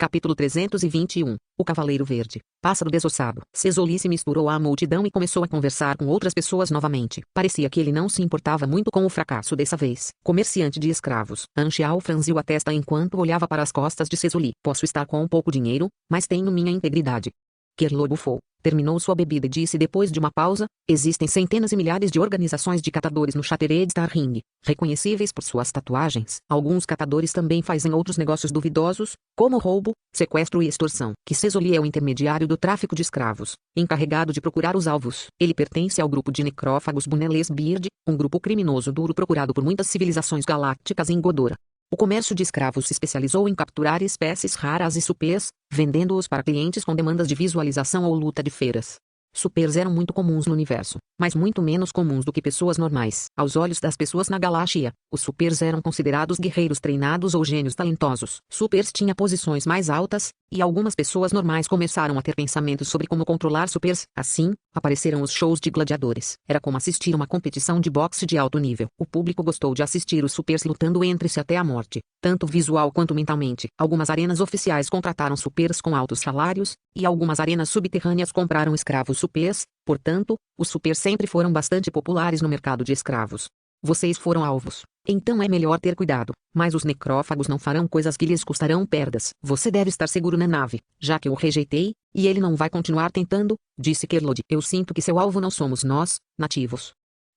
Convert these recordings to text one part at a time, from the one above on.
Capítulo 321. O Cavaleiro Verde. Pássaro desossado. Cesoli se misturou à multidão e começou a conversar com outras pessoas novamente. Parecia que ele não se importava muito com o fracasso dessa vez. Comerciante de escravos. Anxial franziu a testa enquanto olhava para as costas de Cesoli. Posso estar com pouco dinheiro, mas tenho minha integridade. Kerlo bufou. Terminou sua bebida e disse depois de uma pausa: existem centenas e milhares de organizações de catadores no Shattered Star Ring, reconhecíveis por suas tatuagens. Alguns catadores também fazem outros negócios duvidosos, como roubo, sequestro e extorsão. Que Cesoli é o intermediário do tráfico de escravos, encarregado de procurar os alvos. Ele pertence ao grupo de necrófagos Buneles Beard, um grupo criminoso duro procurado por muitas civilizações galácticas em Godora. O comércio de escravos se especializou em capturar espécies raras e supers, vendendo-os para clientes com demandas de visualização ou luta de feiras. Supers eram muito comuns no universo, mas muito menos comuns do que pessoas normais. Aos olhos das pessoas na galáxia, os supers eram considerados guerreiros treinados ou gênios talentosos. Supers tinha posições mais altas, e algumas pessoas normais começaram a ter pensamentos sobre como controlar supers. Assim, apareceram os shows de gladiadores. Era como assistir uma competição de boxe de alto nível. O público gostou de assistir os supers lutando entre si até a morte, tanto visual quanto mentalmente. Algumas arenas oficiais contrataram supers com altos salários, e algumas arenas subterrâneas compraram escravos supers. Portanto, os supers sempre foram bastante populares no mercado de escravos. Vocês foram alvos. Então é melhor ter cuidado, mas os necrófagos não farão coisas que lhes custarão perdas. Você deve estar seguro na nave, já que eu o rejeitei, e ele não vai continuar tentando, disse Kerlod. Eu sinto que seu alvo não somos nós, nativos.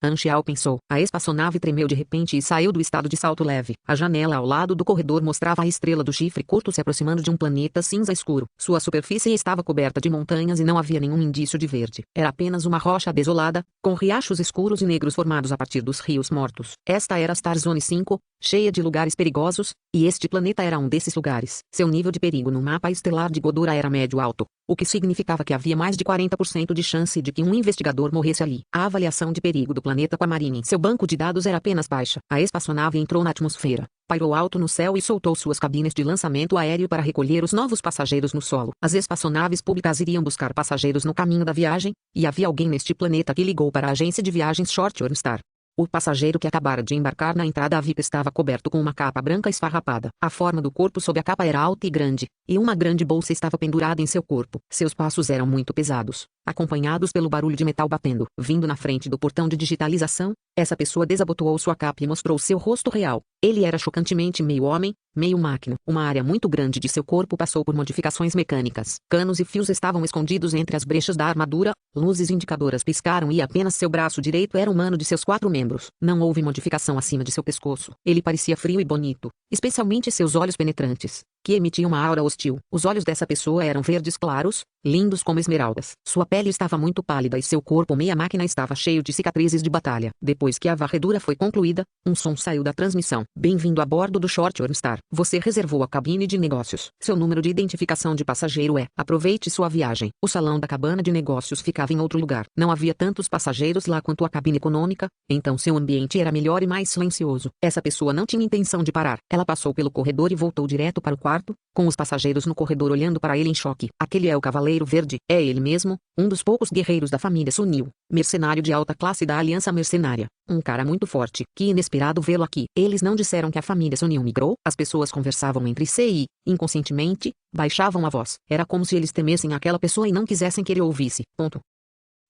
Anxial pensou. A espaçonave tremeu de repente e saiu do estado de salto leve. A janela ao lado do corredor mostrava a estrela do chifre curto se aproximando de um planeta cinza escuro. Sua superfície estava coberta de montanhas e não havia nenhum indício de verde. Era apenas uma rocha desolada, com riachos escuros e negros formados a partir dos rios mortos. Esta era Star Zone 5, cheia de lugares perigosos, e este planeta era um desses lugares. Seu nível de perigo no mapa estelar de Godora era médio-alto, o que significava que havia mais de 40% de chance de que um investigador morresse ali. A avaliação de perigo do planeta Aquamarine em seu banco de dados era apenas baixa. A espaçonave entrou na atmosfera, pairou alto no céu e soltou suas cabines de lançamento aéreo para recolher os novos passageiros no solo. As espaçonaves públicas iriam buscar passageiros no caminho da viagem, e havia alguém neste planeta que ligou para a agência de viagens Short-Horn Star. O passageiro que acabara de embarcar na entrada VIP estava coberto com uma capa branca esfarrapada. A forma do corpo sob a capa era alta e grande, e uma grande bolsa estava pendurada em seu corpo. Seus passos eram muito pesados, acompanhados pelo barulho de metal batendo. Vindo na frente do portão de digitalização, essa pessoa desabotoou sua capa e mostrou seu rosto real. Ele era chocantemente meio homem, meio máquina. Uma área muito grande de seu corpo passou por modificações mecânicas. Canos e fios estavam escondidos entre as brechas da armadura, luzes indicadoras piscaram e apenas seu braço direito era humano de seus 4 membros. Não houve modificação acima de seu pescoço. Ele parecia frio e bonito, especialmente seus olhos penetrantes, que emitiam uma aura hostil. Os olhos dessa pessoa eram verdes claros, lindos como esmeraldas. Sua pele estava muito pálida e seu corpo meia máquina estava cheio de cicatrizes de batalha. Depois que a varredura foi concluída, um som saiu da transmissão. Bem-vindo a bordo do Short-Horn Star. Você reservou a cabine de negócios. Seu número de identificação de passageiro é. Aproveite sua viagem. O salão da cabana de negócios ficava em outro lugar. Não havia tantos passageiros lá quanto a cabine econômica, então seu ambiente era melhor e mais silencioso. Essa pessoa não tinha intenção de parar. Ela passou pelo corredor e voltou direto para o quarto, com os passageiros no corredor olhando para ele em choque. Aquele é o Cavaleiro Verde. É ele mesmo, um dos poucos guerreiros da família Sunil, mercenário de alta classe da Aliança Mercenária. Um cara muito forte. Que inesperado vê-lo aqui. Eles não disseram que a família Sunil migrou? As pessoas conversavam entre si e, inconscientemente, baixavam a voz. Era como se eles temessem aquela pessoa e não quisessem que ele ouvisse. Ponto.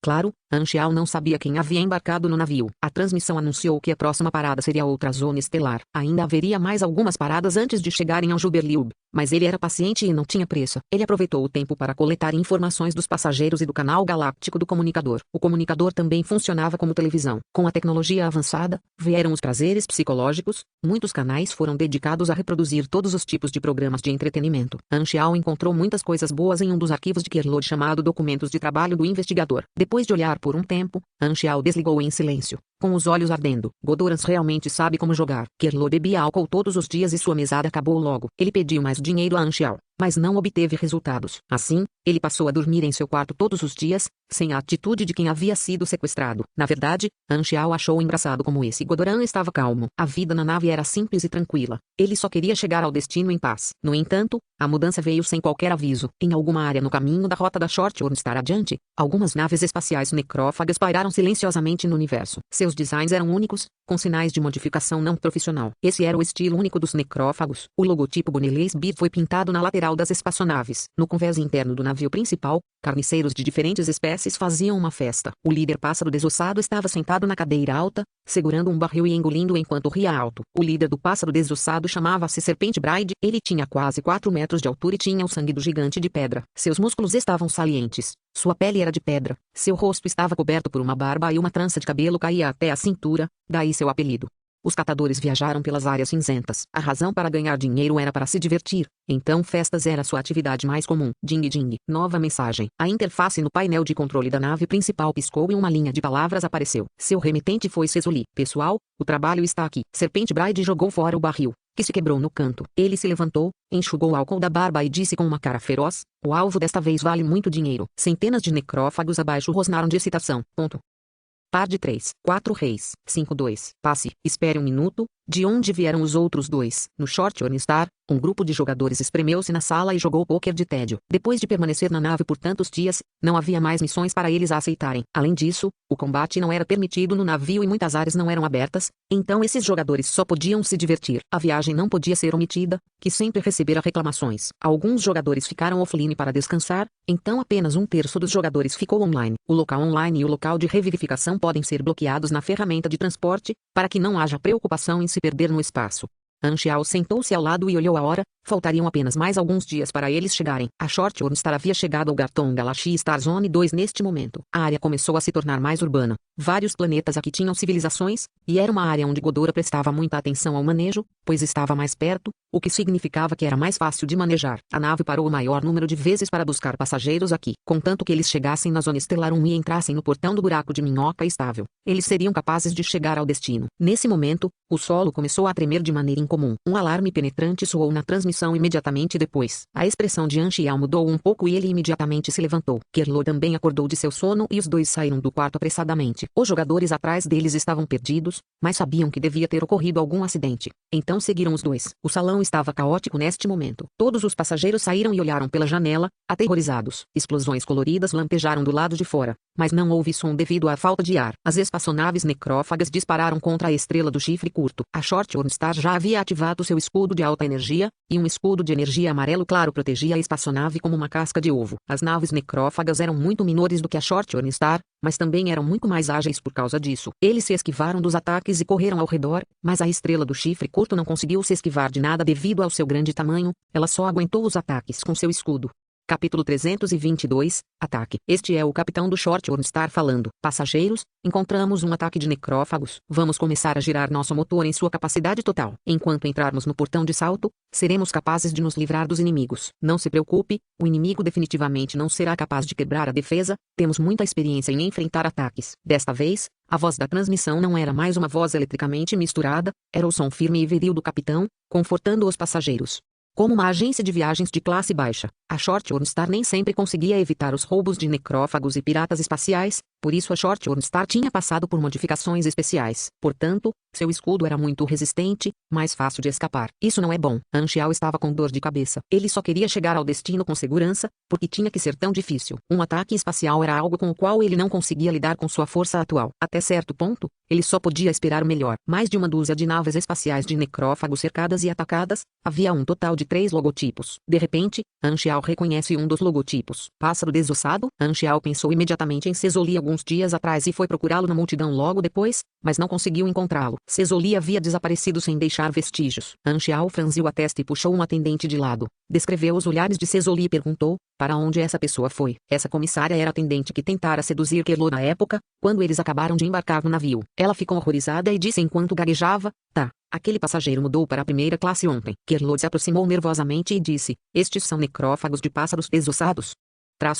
Claro, Anxial não sabia quem havia embarcado no navio. A transmissão anunciou que a próxima parada seria outra zona estelar. Ainda haveria mais algumas paradas antes de chegarem ao Juberliub, mas ele era paciente e não tinha pressa. Ele aproveitou o tempo para coletar informações dos passageiros e do canal galáctico do comunicador. O comunicador também funcionava como televisão. Com a tecnologia avançada, vieram os prazeres psicológicos. Muitos canais foram dedicados a reproduzir todos os tipos de programas de entretenimento. Anxial encontrou muitas coisas boas em um dos arquivos de Kerlod chamado Documentos de Trabalho do Investigador. Depois de olhar por um tempo, Anxial desligou em silêncio, com os olhos ardendo. Godorans realmente sabe como jogar. Kerlod bebia álcool todos os dias e sua mesada acabou logo. Ele pediu mais dinheiro a Anxial, mas não obteve resultados. Assim, ele passou a dormir em seu quarto todos os dias, sem a atitude de quem havia sido sequestrado. Na verdade, Anxial achou engraçado como esse Godoran estava calmo. A vida na nave era simples e tranquila. Ele só queria chegar ao destino em paz. No entanto, a mudança veio sem qualquer aviso. Em alguma área no caminho da rota da Short-Horn Star adiante, algumas naves espaciais necrófagas pairaram silenciosamente no universo. Seus designs eram únicos, com sinais de modificação não profissional. Esse era o estilo único dos necrófagos. O logotipo Buneles Beard foi pintado na lateral oficial das espaçonaves. No convés interno do navio principal, carniceiros de diferentes espécies faziam uma festa. O líder pássaro desossado estava sentado na cadeira alta, segurando um barril e engolindo enquanto ria alto. O líder do pássaro desossado chamava-se Serpente Bride. Ele tinha quase 4 metros de altura e tinha o sangue do gigante de pedra. Seus músculos estavam salientes. Sua pele era de pedra. Seu rosto estava coberto por uma barba e uma trança de cabelo caía até a cintura, daí seu apelido. Os catadores viajaram pelas áreas cinzentas. A razão para ganhar dinheiro era para se divertir, então festas era sua atividade mais comum. Ding ding. Nova mensagem. A interface no painel de controle da nave principal piscou e uma linha de palavras apareceu. Seu remetente foi Sesoli. Pessoal, o trabalho está aqui. Serpente Bride jogou fora o barril, que se quebrou no canto. Ele se levantou, enxugou o álcool da barba e disse com uma cara feroz: o alvo desta vez vale muito dinheiro. Centenas de necrófagos abaixo rosnaram de excitação. Par de 3, 4 reis, 5 2. Passe, espere um minuto. De onde vieram os outros dois? No Short Ornstar, um grupo de jogadores espremeu-se na sala e jogou pôquer de tédio. Depois de permanecer na nave por tantos dias, não havia mais missões para eles a aceitarem. Além disso, o combate não era permitido no navio e muitas áreas não eram abertas, então esses jogadores só podiam se divertir. A viagem não podia ser omitida, que sempre recebera reclamações. Alguns jogadores ficaram offline para descansar, então apenas 1/3 dos jogadores ficou online. O local online e o local de revivificação podem ser bloqueados na ferramenta de transporte, para que não haja preocupação em se perder no espaço. Anxiao sentou-se ao lado e olhou a hora. Faltariam apenas mais alguns dias para eles chegarem. A Short Ornstar havia chegado ao Garton Galaxy Star Zone 2 neste momento. A área começou a se tornar mais urbana. Vários planetas aqui tinham civilizações, e era uma área onde Godora prestava muita atenção ao manejo, pois estava mais perto, o que significava que era mais fácil de manejar. A nave parou o maior número de vezes para buscar passageiros aqui, contanto que eles chegassem na Zona Estelar 1 e entrassem no portão do buraco de minhoca estável. Eles seriam capazes de chegar ao destino. Nesse momento, o solo começou a tremer de maneira incomum. Um alarme penetrante soou na transmissão imediatamente depois. A expressão de Anxiao mudou um pouco e ele imediatamente se levantou. Kerlo também acordou de seu sono e os dois saíram do quarto apressadamente. Os jogadores atrás deles estavam perdidos, mas sabiam que devia ter ocorrido algum acidente. Então seguiram os dois. O salão estava caótico neste momento. Todos os passageiros saíram e olharam pela janela, aterrorizados. Explosões coloridas lampejaram do lado de fora, mas não houve som devido à falta de ar. As espaçonaves necrófagas dispararam contra a estrela do chifre curto. A Short Ornstar já havia ativado seu escudo de alta energia, e um escudo de energia amarelo claro protegia a espaçonave como uma casca de ovo. As naves necrófagas eram muito menores do que a Short Ornstar, mas também eram muito mais ágeis por causa disso. Eles se esquivaram dos ataques e correram ao redor, mas a estrela do chifre curto não conseguiu se esquivar de nada devido ao seu grande tamanho, ela só aguentou os ataques com seu escudo. Capítulo 322, Ataque. Este é o capitão do Short Ornstar falando. Passageiros, encontramos um ataque de necrófagos. Vamos começar a girar nosso motor em sua capacidade total. Enquanto entrarmos no portão de salto, seremos capazes de nos livrar dos inimigos. Não se preocupe, o inimigo definitivamente não será capaz de quebrar a defesa. Temos muita experiência em enfrentar ataques. Desta vez, a voz da transmissão não era mais uma voz eletricamente misturada, era o som firme e viril do capitão, confortando os passageiros. Como uma agência de viagens de classe baixa, a Short Ornstar nem sempre conseguia evitar os roubos de necrófagos e piratas espaciais, por isso a Short Ornstar tinha passado por modificações especiais. Portanto, seu escudo era muito resistente, mais fácil de escapar. Isso não é bom. Anxiao estava com dor de cabeça. Ele só queria chegar ao destino com segurança, porque tinha que ser tão difícil. Um ataque espacial era algo com o qual ele não conseguia lidar com sua força atual. Até certo ponto, ele só podia esperar o melhor. Mais de uma dúzia de naves espaciais de necrófagos cercadas e atacadas, havia um total de 3 logotipos. De repente, Anxiao reconhece um dos logotipos. Pássaro desossado? Anxiao pensou imediatamente em Sesoli alguns dias atrás e foi procurá-lo na multidão logo depois, mas não conseguiu encontrá-lo. Sesoli havia desaparecido sem deixar vestígios. Anxiao franziu a testa e puxou um atendente de lado. Descreveu os olhares de Sesoli e perguntou, para onde essa pessoa foi? Essa comissária era a atendente que tentara seduzir Kerlo na época, quando eles acabaram de embarcar no navio. Ela ficou horrorizada e disse enquanto gaguejava, tá. Aquele passageiro mudou para a primeira classe ontem. Kerlo se aproximou nervosamente e disse, estes são necrófagos de pássaros desossados.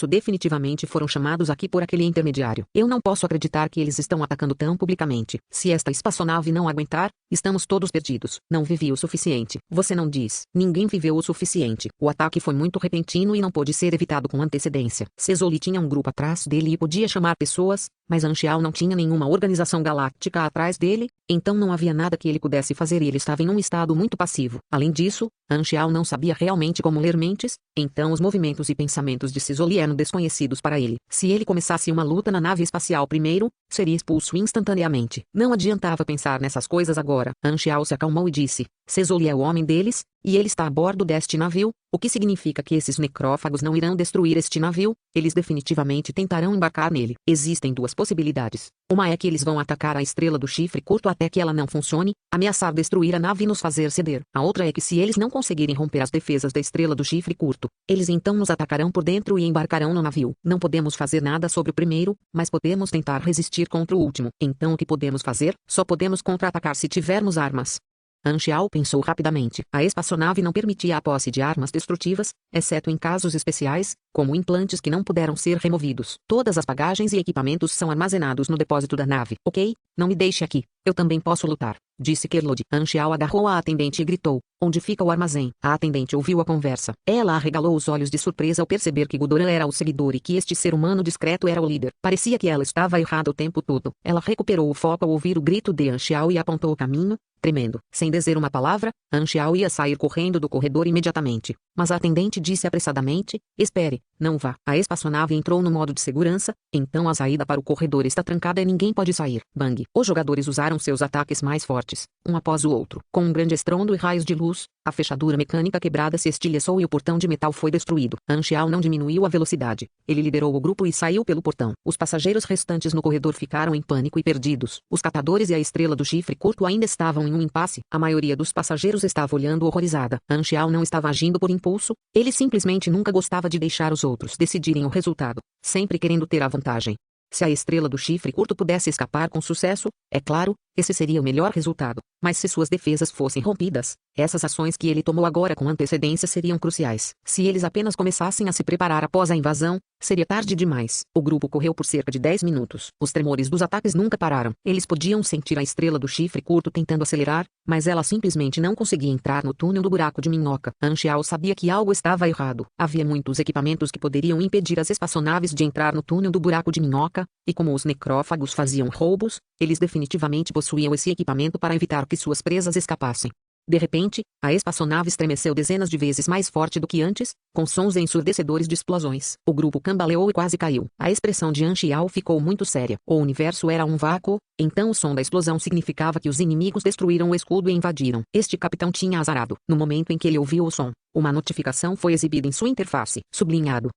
Definitivamente foram chamados aqui por aquele intermediário. Eu não posso acreditar que eles estão atacando tão publicamente. Se esta espaçonave não aguentar, estamos todos perdidos. Não vivi o suficiente. Você não diz. Ninguém viveu o suficiente. O ataque foi muito repentino e não pôde ser evitado com antecedência. Sesoli tinha um grupo atrás dele e podia chamar pessoas, mas Anxiao não tinha nenhuma organização galáctica atrás dele, então não havia nada que ele pudesse fazer e ele estava em um estado muito passivo. Além disso, Anxiao não sabia realmente como ler mentes, então os movimentos e pensamentos de Sesoli eram desconhecidos para ele. Se ele começasse uma luta na nave espacial primeiro, seria expulso instantaneamente. Não adiantava pensar nessas coisas agora. Anxiao se acalmou e disse, Sesoli é o homem deles, e ele está a bordo deste navio, o que significa que esses necrófagos não irão destruir este navio, eles definitivamente tentarão embarcar nele. Existem duas possibilidades. Uma é que eles vão atacar a estrela do chifre curto até que ela não funcione, ameaçar destruir a nave e nos fazer ceder. A outra é que se eles não conseguirem romper as defesas da estrela do chifre curto, eles então nos atacarão por dentro e embarcarão no navio. Não podemos fazer nada sobre o primeiro, mas podemos tentar resistir contra o último. Então o que podemos fazer? Só podemos contra-atacar se tivermos armas. Anchial pensou rapidamente. A espaçonave não permitia a posse de armas destrutivas, exceto em casos especiais, como implantes que não puderam ser removidos. Todas as bagagens e equipamentos são armazenados no depósito da nave. Ok, não me deixe aqui. Eu também posso lutar, disse Kerlod. Anchial agarrou a atendente e gritou: onde fica o armazém? A atendente ouviu a conversa. Ela arregalou os olhos de surpresa ao perceber que Gudoran era o seguidor e que este ser humano discreto era o líder. Parecia que ela estava errada o tempo todo. Ela recuperou o foco ao ouvir o grito de Anchial e apontou o caminho, tremendo. Sem dizer uma palavra, Anchial ia sair correndo do corredor imediatamente. Mas a atendente disse apressadamente: espere, não vá. A espaçonave entrou no modo de segurança, então a saída para o corredor está trancada e ninguém pode sair. Bang! Os jogadores usaram seus ataques mais fortes, um após o outro. Com um grande estrondo e raios de luz, a fechadura mecânica quebrada se estilhaçou e o portão de metal foi destruído. Anchial não diminuiu a velocidade. Ele liderou o grupo e saiu pelo portão. Os passageiros restantes no corredor ficaram em pânico e perdidos. Os catadores e a estrela do chifre curto ainda estavam em um impasse. A maioria dos passageiros estava olhando horrorizada. Anchial não estava agindo por impulso, ele simplesmente nunca gostava de deixar os outros decidirem o resultado, sempre querendo ter a vantagem. Se a estrela do chifre curto pudesse escapar com sucesso, é claro, esse seria o melhor resultado. Mas se suas defesas fossem rompidas, essas ações que ele tomou agora com antecedência seriam cruciais. Se eles apenas começassem a se preparar após a invasão, seria tarde demais. O grupo correu por cerca de 10 minutos. Os tremores dos ataques nunca pararam. Eles podiam sentir a estrela do chifre curto tentando acelerar, mas ela simplesmente não conseguia entrar no túnel do buraco de minhoca. Anchial sabia que algo estava errado. Havia muitos equipamentos que poderiam impedir as espaçonaves de entrar no túnel do buraco de minhoca, e como os necrófagos faziam roubos, eles definitivamente possuíam esse equipamento para evitar que suas presas escapassem. De repente, a espaçonave estremeceu dezenas de vezes mais forte do que antes, com sons ensurdecedores de explosões. O grupo cambaleou e quase caiu. A expressão de Anchial ficou muito séria. O universo era um vácuo, então o som da explosão significava que os inimigos destruíram o escudo e invadiram. Este capitão tinha azarado. No momento em que ele ouviu o som, uma notificação foi exibida em sua interface. Sublinhado: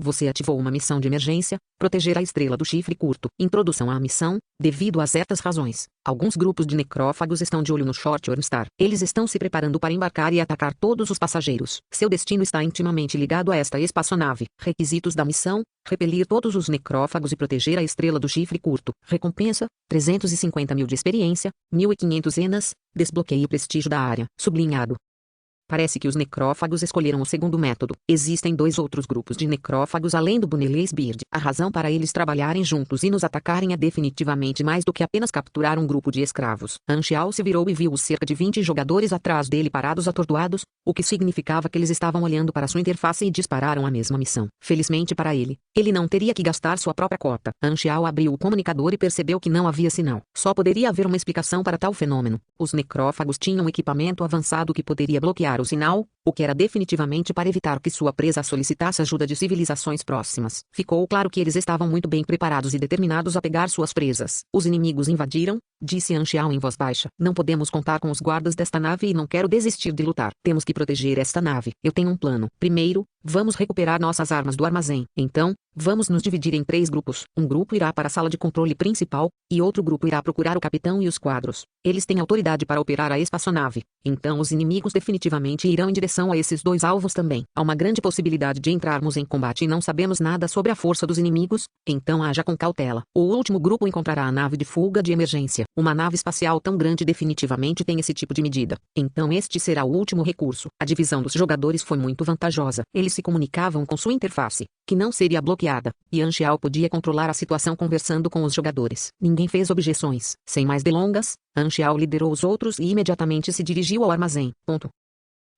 você ativou uma missão de emergência, proteger a estrela do chifre curto. Introdução à missão: devido a certas razões, alguns grupos de necrófagos estão de olho no Short-Horn Star. Eles estão se preparando para embarcar e atacar todos os passageiros. Seu destino está intimamente ligado a esta espaçonave. Requisitos da missão: repelir todos os necrófagos e proteger a estrela do chifre curto. Recompensa: 350 mil de experiência, 1.500 enas, desbloqueie o prestígio da área. Sublinhado: parece que os necrófagos escolheram o segundo método. Existem dois outros grupos de necrófagos além do Bunelês Beard. A razão para eles trabalharem juntos e nos atacarem é definitivamente mais do que apenas capturar um grupo de escravos. Anchial se virou e viu os cerca de 20 jogadores atrás dele parados atordoados, o que significava que eles estavam olhando para sua interface e dispararam a mesma missão. Felizmente para ele, ele não teria que gastar sua própria cota. Anchial abriu o comunicador e percebeu que não havia sinal. Só poderia haver uma explicação para tal fenômeno. Os necrófagos tinham equipamento avançado que poderia bloquear o sinal, o que era definitivamente para evitar que sua presa solicitasse ajuda de civilizações próximas. Ficou claro que eles estavam muito bem preparados e determinados a pegar suas presas. Os inimigos invadiram, disse Anchial em voz baixa. Não podemos contar com os guardas desta nave e não quero desistir de lutar. Temos que proteger esta nave. Eu tenho um plano. Primeiro, vamos recuperar nossas armas do armazém. Então, vamos nos dividir em 3 grupos. Um grupo irá para a sala de controle principal, e outro grupo irá procurar o capitão e os quadros. Eles têm autoridade para operar a espaçonave. Então os inimigos definitivamente irão em direção a esses 2 alvos também. Há uma grande possibilidade de entrarmos em combate e não sabemos nada sobre a força dos inimigos, então haja com cautela. O último grupo encontrará a nave de fuga de emergência. Uma nave espacial tão grande definitivamente tem esse tipo de medida. Então este será o último recurso. A divisão dos jogadores foi muito vantajosa. Eles se comunicavam com sua interface, que não seria bloqueada, e Anchial podia controlar a situação conversando com os jogadores. Ninguém fez objeções. Sem mais delongas, Anchial liderou os outros e imediatamente se dirigiu ao armazém.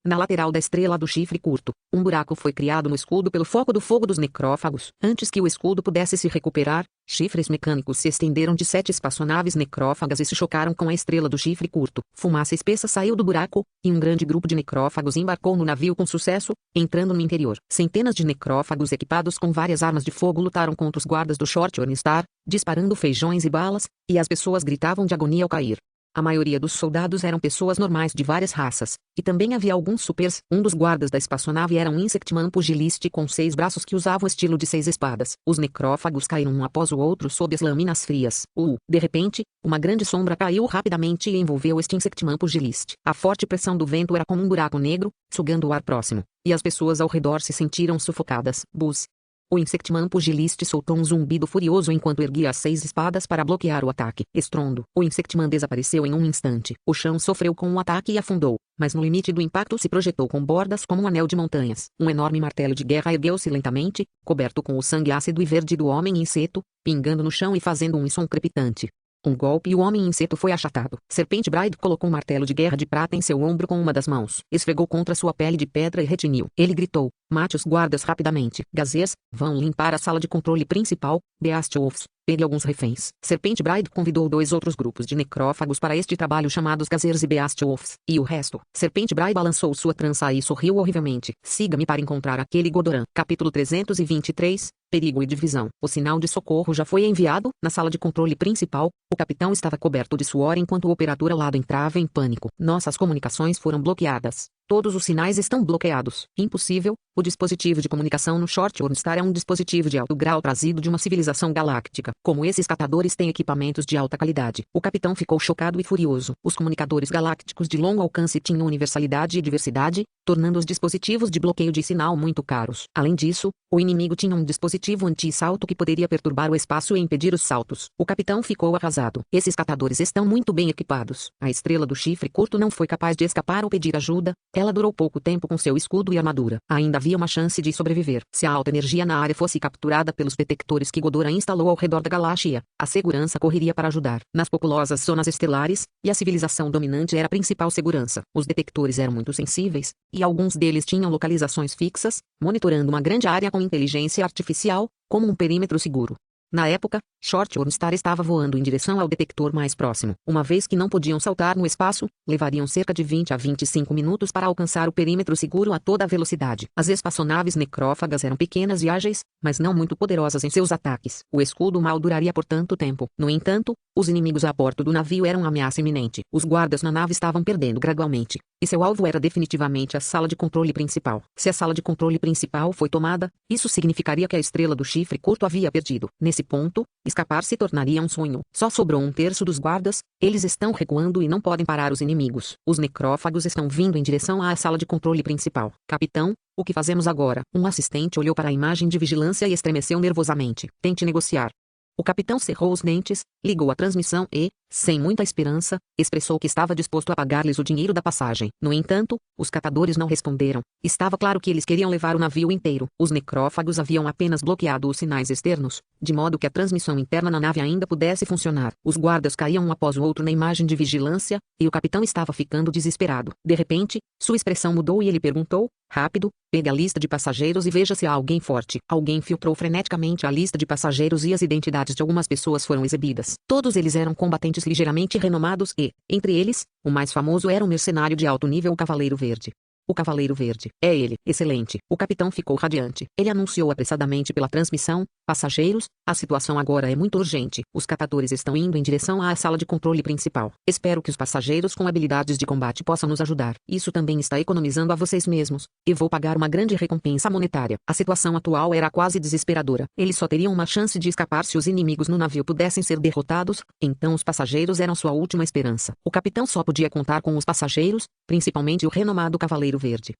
Na lateral da estrela do chifre curto, um buraco foi criado no escudo pelo foco do fogo dos necrófagos. Antes que o escudo pudesse se recuperar, chifres mecânicos se estenderam de 7 espaçonaves necrófagas e se chocaram com a estrela do chifre curto. Fumaça espessa saiu do buraco, e um grande grupo de necrófagos embarcou no navio com sucesso, entrando no interior. Centenas de necrófagos equipados com várias armas de fogo lutaram contra os guardas do Short-Horn Star, disparando feijões e balas, e as pessoas gritavam de agonia ao cair. A maioria dos soldados eram pessoas normais de várias raças, e também havia alguns supers. Um dos guardas da espaçonave era um Insectman pugiliste com 6 braços que usava o estilo de 6 espadas. Os necrófagos caíram um após o outro sob as lâminas frias. De repente, uma grande sombra caiu rapidamente e envolveu este Insectman pugiliste. A forte pressão do vento era como um buraco negro, sugando o ar próximo, e as pessoas ao redor se sentiram sufocadas. Buzz! O Insectman pugiliste soltou um zumbido furioso enquanto erguia as 6 espadas para bloquear o ataque. Estrondo. O Insectman desapareceu em um instante. O chão sofreu com o ataque e afundou, mas no limite do impacto se projetou com bordas como um anel de montanhas. Um enorme martelo de guerra ergueu-se lentamente, coberto com o sangue ácido e verde do homem-inseto, pingando no chão e fazendo um som crepitante. Um golpe e o homem-inseto foi achatado. Serpente Bride colocou um martelo de guerra de prata em seu ombro com uma das mãos. Esfregou contra sua pele de pedra e retiniu. Ele gritou: mate os guardas rapidamente. Gazês, vão limpar a sala de controle principal. Beastwolves, pegue alguns reféns. Serpente Bride convidou 2 outros grupos de necrófagos para este trabalho chamados Gazers e Beastwolves. E o resto? Serpente Bride balançou sua trança e sorriu horrivelmente. Siga-me para encontrar aquele Godoran. Capítulo 323. Perigo e divisão. O sinal de socorro já foi enviado. Na sala de controle principal, o capitão estava coberto de suor enquanto o operador ao lado entrava em pânico. Nossas comunicações foram bloqueadas. Todos os sinais estão bloqueados. Impossível. O dispositivo de comunicação no Short-Horn Star é um dispositivo de alto grau trazido de uma civilização galáctica. Como esses catadores têm equipamentos de alta qualidade, o capitão ficou chocado e furioso. Os comunicadores galácticos de longo alcance tinham universalidade e diversidade, tornando os dispositivos de bloqueio de sinal muito caros. Além disso, o inimigo tinha um dispositivo anti-salto que poderia perturbar o espaço e impedir os saltos. O capitão ficou arrasado. Esses catadores estão muito bem equipados. A estrela do chifre curto não foi capaz de escapar ou pedir ajuda. Ela durou pouco tempo com seu escudo e armadura. Ainda havia uma chance de sobreviver. Se a alta energia na área fosse capturada pelos detectores que Godoran instalou ao redor da galáxia, a segurança correria para ajudar. Nas populosas zonas estelares, e a civilização dominante era a principal segurança. Os detectores eram muito sensíveis, e alguns deles tinham localizações fixas, monitorando uma grande área com inteligência artificial, como um perímetro seguro. Na época, Short-Horn Star estava voando em direção ao detector mais próximo. Uma vez que não podiam saltar no espaço, levariam cerca de 20 a 25 minutos para alcançar o perímetro seguro a toda velocidade. As espaçonaves necrófagas eram pequenas e ágeis, mas não muito poderosas em seus ataques. O escudo mal duraria por tanto tempo. No entanto, os inimigos a bordo do navio eram uma ameaça iminente. Os guardas na nave estavam perdendo gradualmente, e seu alvo era definitivamente a sala de controle principal. Se a sala de controle principal foi tomada, isso significaria que a estrela do chifre curto havia perdido. Nesse ponto, escapar se tornaria um sonho. Só sobrou um terço dos guardas, eles estão recuando e não podem parar os inimigos. Os necrófagos estão vindo em direção à sala de controle principal. Capitão, o que fazemos agora? Um assistente olhou para a imagem de vigilância e estremeceu nervosamente. Tente negociar. O capitão cerrou os dentes, ligou a transmissão e, sem muita esperança, expressou que estava disposto a pagar-lhes o dinheiro da passagem. No entanto, os catadores não responderam. Estava claro que eles queriam levar o navio inteiro. Os necrófagos haviam apenas bloqueado os sinais externos, de modo que a transmissão interna na nave ainda pudesse funcionar. Os guardas caíam um após o outro na imagem de vigilância, e o capitão estava ficando desesperado. De repente, sua expressão mudou e ele perguntou: rápido, pegue a lista de passageiros e veja se há alguém forte. Alguém filtrou freneticamente a lista de passageiros e as identidades de algumas pessoas foram exibidas. Todos eles eram combatentes ligeiramente renomados e, entre eles, o mais famoso era um mercenário de alto nível, o Cavaleiro Verde. O Cavaleiro Verde. É ele. Excelente. O capitão ficou radiante. Ele anunciou apressadamente pela transmissão: passageiros, a situação agora é muito urgente. Os catadores estão indo em direção à sala de controle principal. Espero que os passageiros com habilidades de combate possam nos ajudar. Isso também está economizando a vocês mesmos. E vou pagar uma grande recompensa monetária. A situação atual era quase desesperadora. Eles só teriam uma chance de escapar se os inimigos no navio pudessem ser derrotados, então os passageiros eram sua última esperança. O capitão só podia contar com os passageiros, principalmente o renomado Cavaleiro Verde.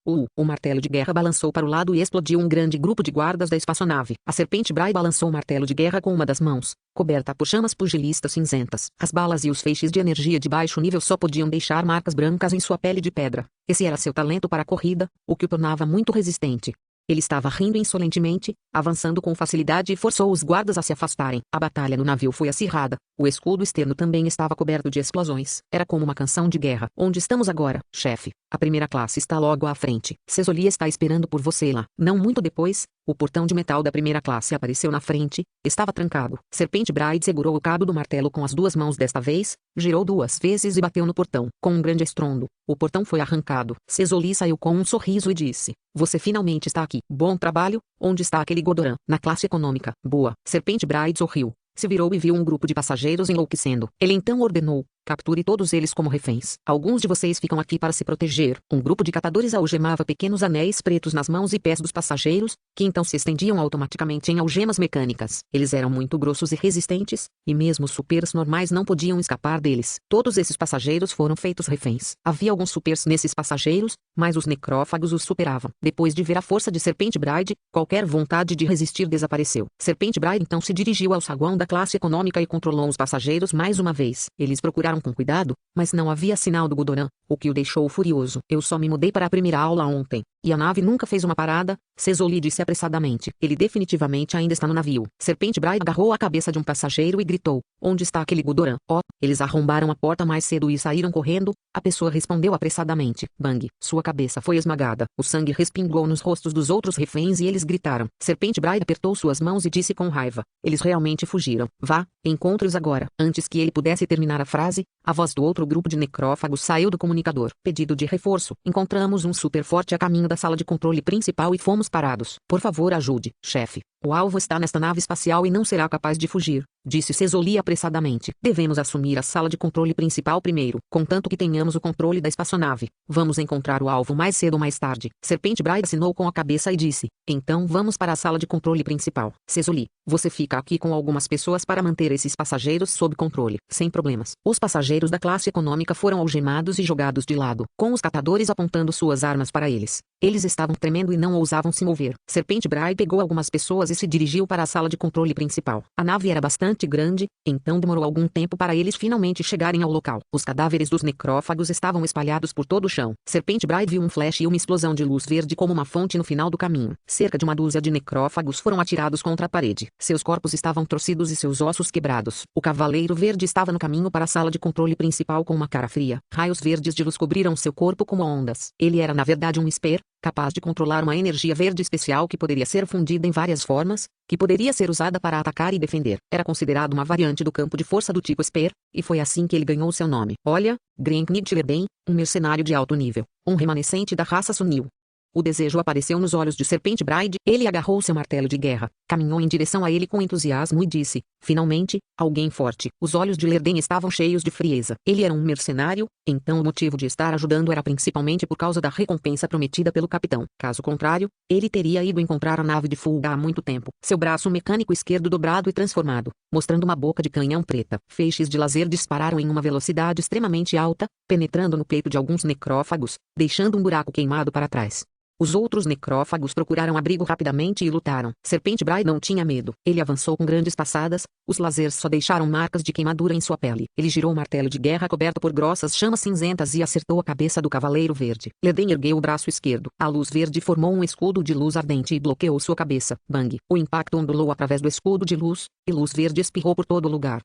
O martelo de guerra balançou para o lado e explodiu um grande grupo de guardas da espaçonave. A Serpente Bride balançou o martelo de guerra com uma das mãos, coberta por chamas pugilistas cinzentas. As balas e os feixes de energia de baixo nível só podiam deixar marcas brancas em sua pele de pedra. Esse era seu talento para a corrida, o que o tornava muito resistente. Ele estava rindo insolentemente, avançando com facilidade e forçou os guardas a se afastarem. A batalha no navio foi acirrada. O escudo externo também estava coberto de explosões. Era como uma canção de guerra. Onde estamos agora, chefe? A primeira classe está logo à frente. Cesoli está esperando por você lá. Não muito depois, o portão de metal da primeira classe apareceu na frente. Estava trancado. Serpente Bride segurou o cabo do martelo com as 2 mãos desta vez, girou 2 vezes e bateu no portão. Com um grande estrondo, o portão foi arrancado. Cesoli saiu com um sorriso e disse: você finalmente está aqui. Bom trabalho. Onde está aquele Godoran? Na classe econômica. Boa. Serpente Bride sorriu. se virou e viu um grupo de passageiros enlouquecendo. Ele então ordenou: capture todos eles como reféns. Alguns de vocês ficam aqui para se proteger. Um grupo de catadores algemava pequenos anéis pretos nas mãos e pés dos passageiros, que então se estendiam automaticamente em algemas mecânicas. Eles eram muito grossos e resistentes, e mesmo os supers normais não podiam escapar deles. Todos esses passageiros foram feitos reféns. Havia alguns supers nesses passageiros, mas os necrófagos os superavam. Depois de ver a força de Serpente Bride, qualquer vontade de resistir desapareceu. Serpente Bride então se dirigiu ao saguão da classe econômica e controlou os passageiros mais uma vez. Eles procuraram com cuidado, mas não havia sinal do Gudoran, o que o deixou furioso. Eu só me mudei para a primeira aula ontem, e a nave nunca fez uma parada, Cesoli disse apressadamente. Ele definitivamente ainda está no navio. Serpente Bride agarrou a cabeça de um passageiro e gritou: onde está aquele Gudoran? Oh, eles arrombaram a porta mais cedo e saíram correndo, a pessoa respondeu apressadamente. Bang, sua cabeça foi esmagada. O sangue respingou nos rostos dos outros reféns e eles gritaram. Serpente Bride apertou suas mãos e disse com raiva: eles realmente fugiram. Vá, encontre-os agora. Antes que ele pudesse terminar a frase, a voz do outro grupo de necrófagos saiu do comunicador. Pedido de reforço. Encontramos um super forte a caminho da sala de controle principal e fomos parados. Por favor, ajude, chefe. O alvo está nesta nave espacial e não será capaz de fugir, disse Cesoli apressadamente. Devemos assumir a sala de controle principal primeiro, contanto que tenhamos o controle da espaçonave. Vamos encontrar o alvo mais cedo ou mais tarde. Serpente Bride assinou com a cabeça e disse: então vamos para a sala de controle principal. Cesoli, você fica aqui com algumas pessoas para manter esses passageiros sob controle. Sem problemas. Os passageiros da classe econômica foram algemados e jogados de lado, com os catadores apontando suas armas para eles. Eles estavam tremendo e não ousavam se mover. Serpente Bride pegou algumas pessoas e se dirigiu para a sala de controle principal. A nave era bastante grande, então demorou algum tempo para eles finalmente chegarem ao local. Os cadáveres dos necrófagos estavam espalhados por todo o chão. Serpente Bride viu um flash e uma explosão de luz verde como uma fonte no final do caminho. Cerca de uma dúzia de necrófagos foram atirados contra a parede. Seus corpos estavam torcidos e seus ossos quebrados. O Cavaleiro Verde estava no caminho para a sala de controle principal com uma cara fria. Raios verdes de luz cobriram seu corpo como ondas. Ele era na verdade um Esper, capaz de controlar uma energia verde especial que poderia ser fundida em várias formas, que poderia ser usada para atacar e defender. Era considerado uma variante do campo de força do tipo Esper, e foi assim que ele ganhou seu nome. Olha, Grenknig Tireden, um mercenário de alto nível, um remanescente da raça Sunil. O desejo apareceu nos olhos de Serpente Bride. Ele agarrou seu martelo de guerra, caminhou em direção a ele com entusiasmo e disse: finalmente, alguém forte. Os olhos de Lerden estavam cheios de frieza. Ele era um mercenário, então o motivo de estar ajudando era principalmente por causa da recompensa prometida pelo capitão. Caso contrário, ele teria ido encontrar a nave de fuga há muito tempo. Seu braço mecânico esquerdo dobrado e transformado, mostrando uma boca de canhão preta. Feixes de laser dispararam em uma velocidade extremamente alta, penetrando no peito de alguns necrófagos, deixando um buraco queimado para trás. Os outros necrófagos procuraram abrigo rapidamente e lutaram. Serpente Bride não tinha medo. Ele avançou com grandes passadas, os lasers só deixaram marcas de queimadura em sua pele. Ele girou o martelo de guerra coberto por grossas chamas cinzentas e acertou a cabeça do Cavaleiro Verde. Lerden ergueu o braço esquerdo. A luz verde formou um escudo de luz ardente e bloqueou sua cabeça. Bang! O impacto ondulou através do escudo de luz, e luz verde espirrou por todo o lugar.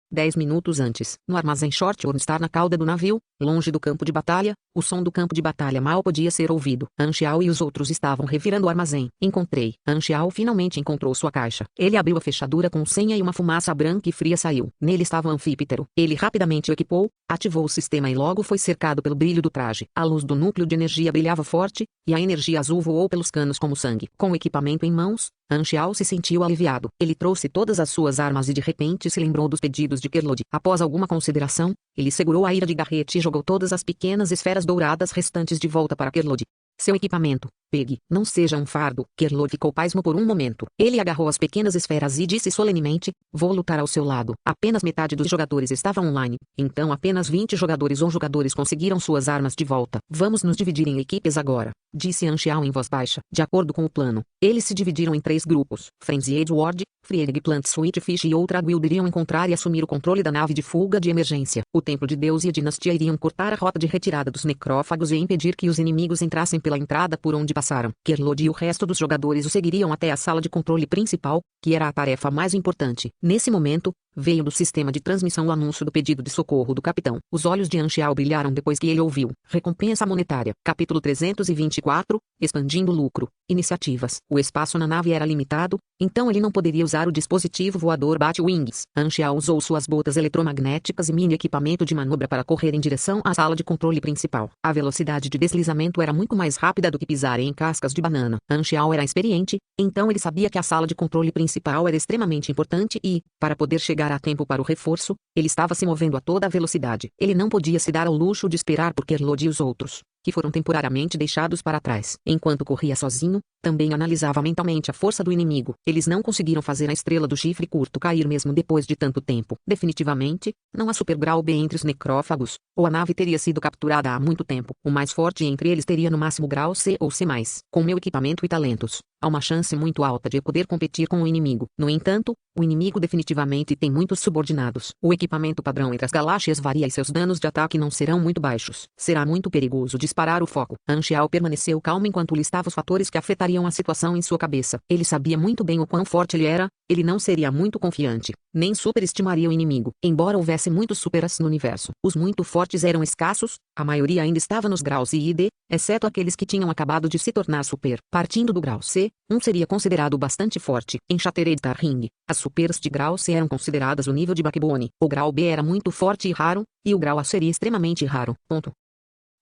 10 minutos antes, no armazém Shorthorn na cauda do navio, longe do campo de batalha, o som do campo de batalha mal podia ser ouvido. Anxiao e os outros estavam revirando o armazém. Encontrei. Anxiao finalmente encontrou sua caixa. Ele abriu a fechadura com senha e uma fumaça branca e fria saiu. Nele estava o anfíptero. Ele rapidamente o equipou, ativou o sistema e logo foi cercado pelo brilho do traje. A luz do núcleo de energia brilhava forte, e a energia azul voou pelos canos como sangue. Com o equipamento em mãos, Anxiao se sentiu aliviado. Ele trouxe todas as suas armas e de repente se lembrou dos pedidos de Kerlod. Após alguma consideração, ele segurou a ira de Garrett e jogou todas as pequenas esferas douradas restantes de volta para Kerlod. Seu equipamento, pegue, não seja um fardo. Kerlod ficou pasmo por um momento. Ele agarrou as pequenas esferas e disse solenemente: vou lutar ao seu lado. Apenas metade dos jogadores estava online, então apenas 20 jogadores ou jogadores conseguiram suas armas de volta. Vamos nos dividir em equipes agora, disse Anxiao em voz baixa. De acordo com o plano, eles se dividiram em 3 grupos. Frenzied Ward, Frierig Plant Sweetfish e outra Aguilda iriam encontrar e assumir o controle da nave de fuga de emergência. O Templo de Deus e a Dinastia iriam cortar a rota de retirada dos necrófagos e impedir que os inimigos entrassem pela entrada por onde passaram. Kerlod e o resto dos jogadores o seguiriam até a sala de controle principal, que era a tarefa mais importante. Nesse momento, veio do sistema de transmissão o anúncio do pedido de socorro do capitão. Os olhos de Anxiao brilharam depois que ele ouviu. Recompensa monetária. Capítulo 324, Expandindo lucro. Iniciativas. O espaço na nave era limitado, então ele não poderia usar o dispositivo voador Batwings. Anxial usou suas botas eletromagnéticas e mini equipamento de manobra para correr em direção à sala de controle principal. A velocidade de deslizamento era muito mais rápida do que pisar em cascas de banana. Anxial era experiente, então ele sabia que a sala de controle principal era extremamente importante e, para poder chegar a tempo para o reforço, ele estava se movendo a toda velocidade. Ele não podia se dar ao luxo de esperar por Kerlod e os outros, que foram temporariamente deixados para trás. Enquanto corria sozinho, também analisava mentalmente a força do inimigo. Eles não conseguiram fazer a estrela do chifre curto cair mesmo depois de tanto tempo. Definitivamente, não há super grau B entre os necrófagos, ou a nave teria sido capturada há muito tempo. O mais forte entre eles teria no máximo grau C ou C+. Com meu equipamento e talentos, há uma chance muito alta de eu poder competir com o inimigo. No entanto, o inimigo definitivamente tem muitos subordinados. O equipamento padrão entre as galáxias varia e seus danos de ataque não serão muito baixos. Será muito perigoso disparar o foco. Anxial permaneceu calmo enquanto listava os fatores que afetariam a situação em sua cabeça. Ele sabia muito bem o quão forte ele era, ele não seria muito confiante, nem superestimaria o inimigo. Embora houvesse muitos superas no universo, os muito fortes eram escassos, a maioria ainda estava nos graus I e D, exceto aqueles que tinham acabado de se tornar super. Partindo do grau C, um seria considerado bastante forte. Em Shattered Star Ring, as supers de grau C eram consideradas o nível de Backbone. O grau B era muito forte e raro, e o grau A seria extremamente raro.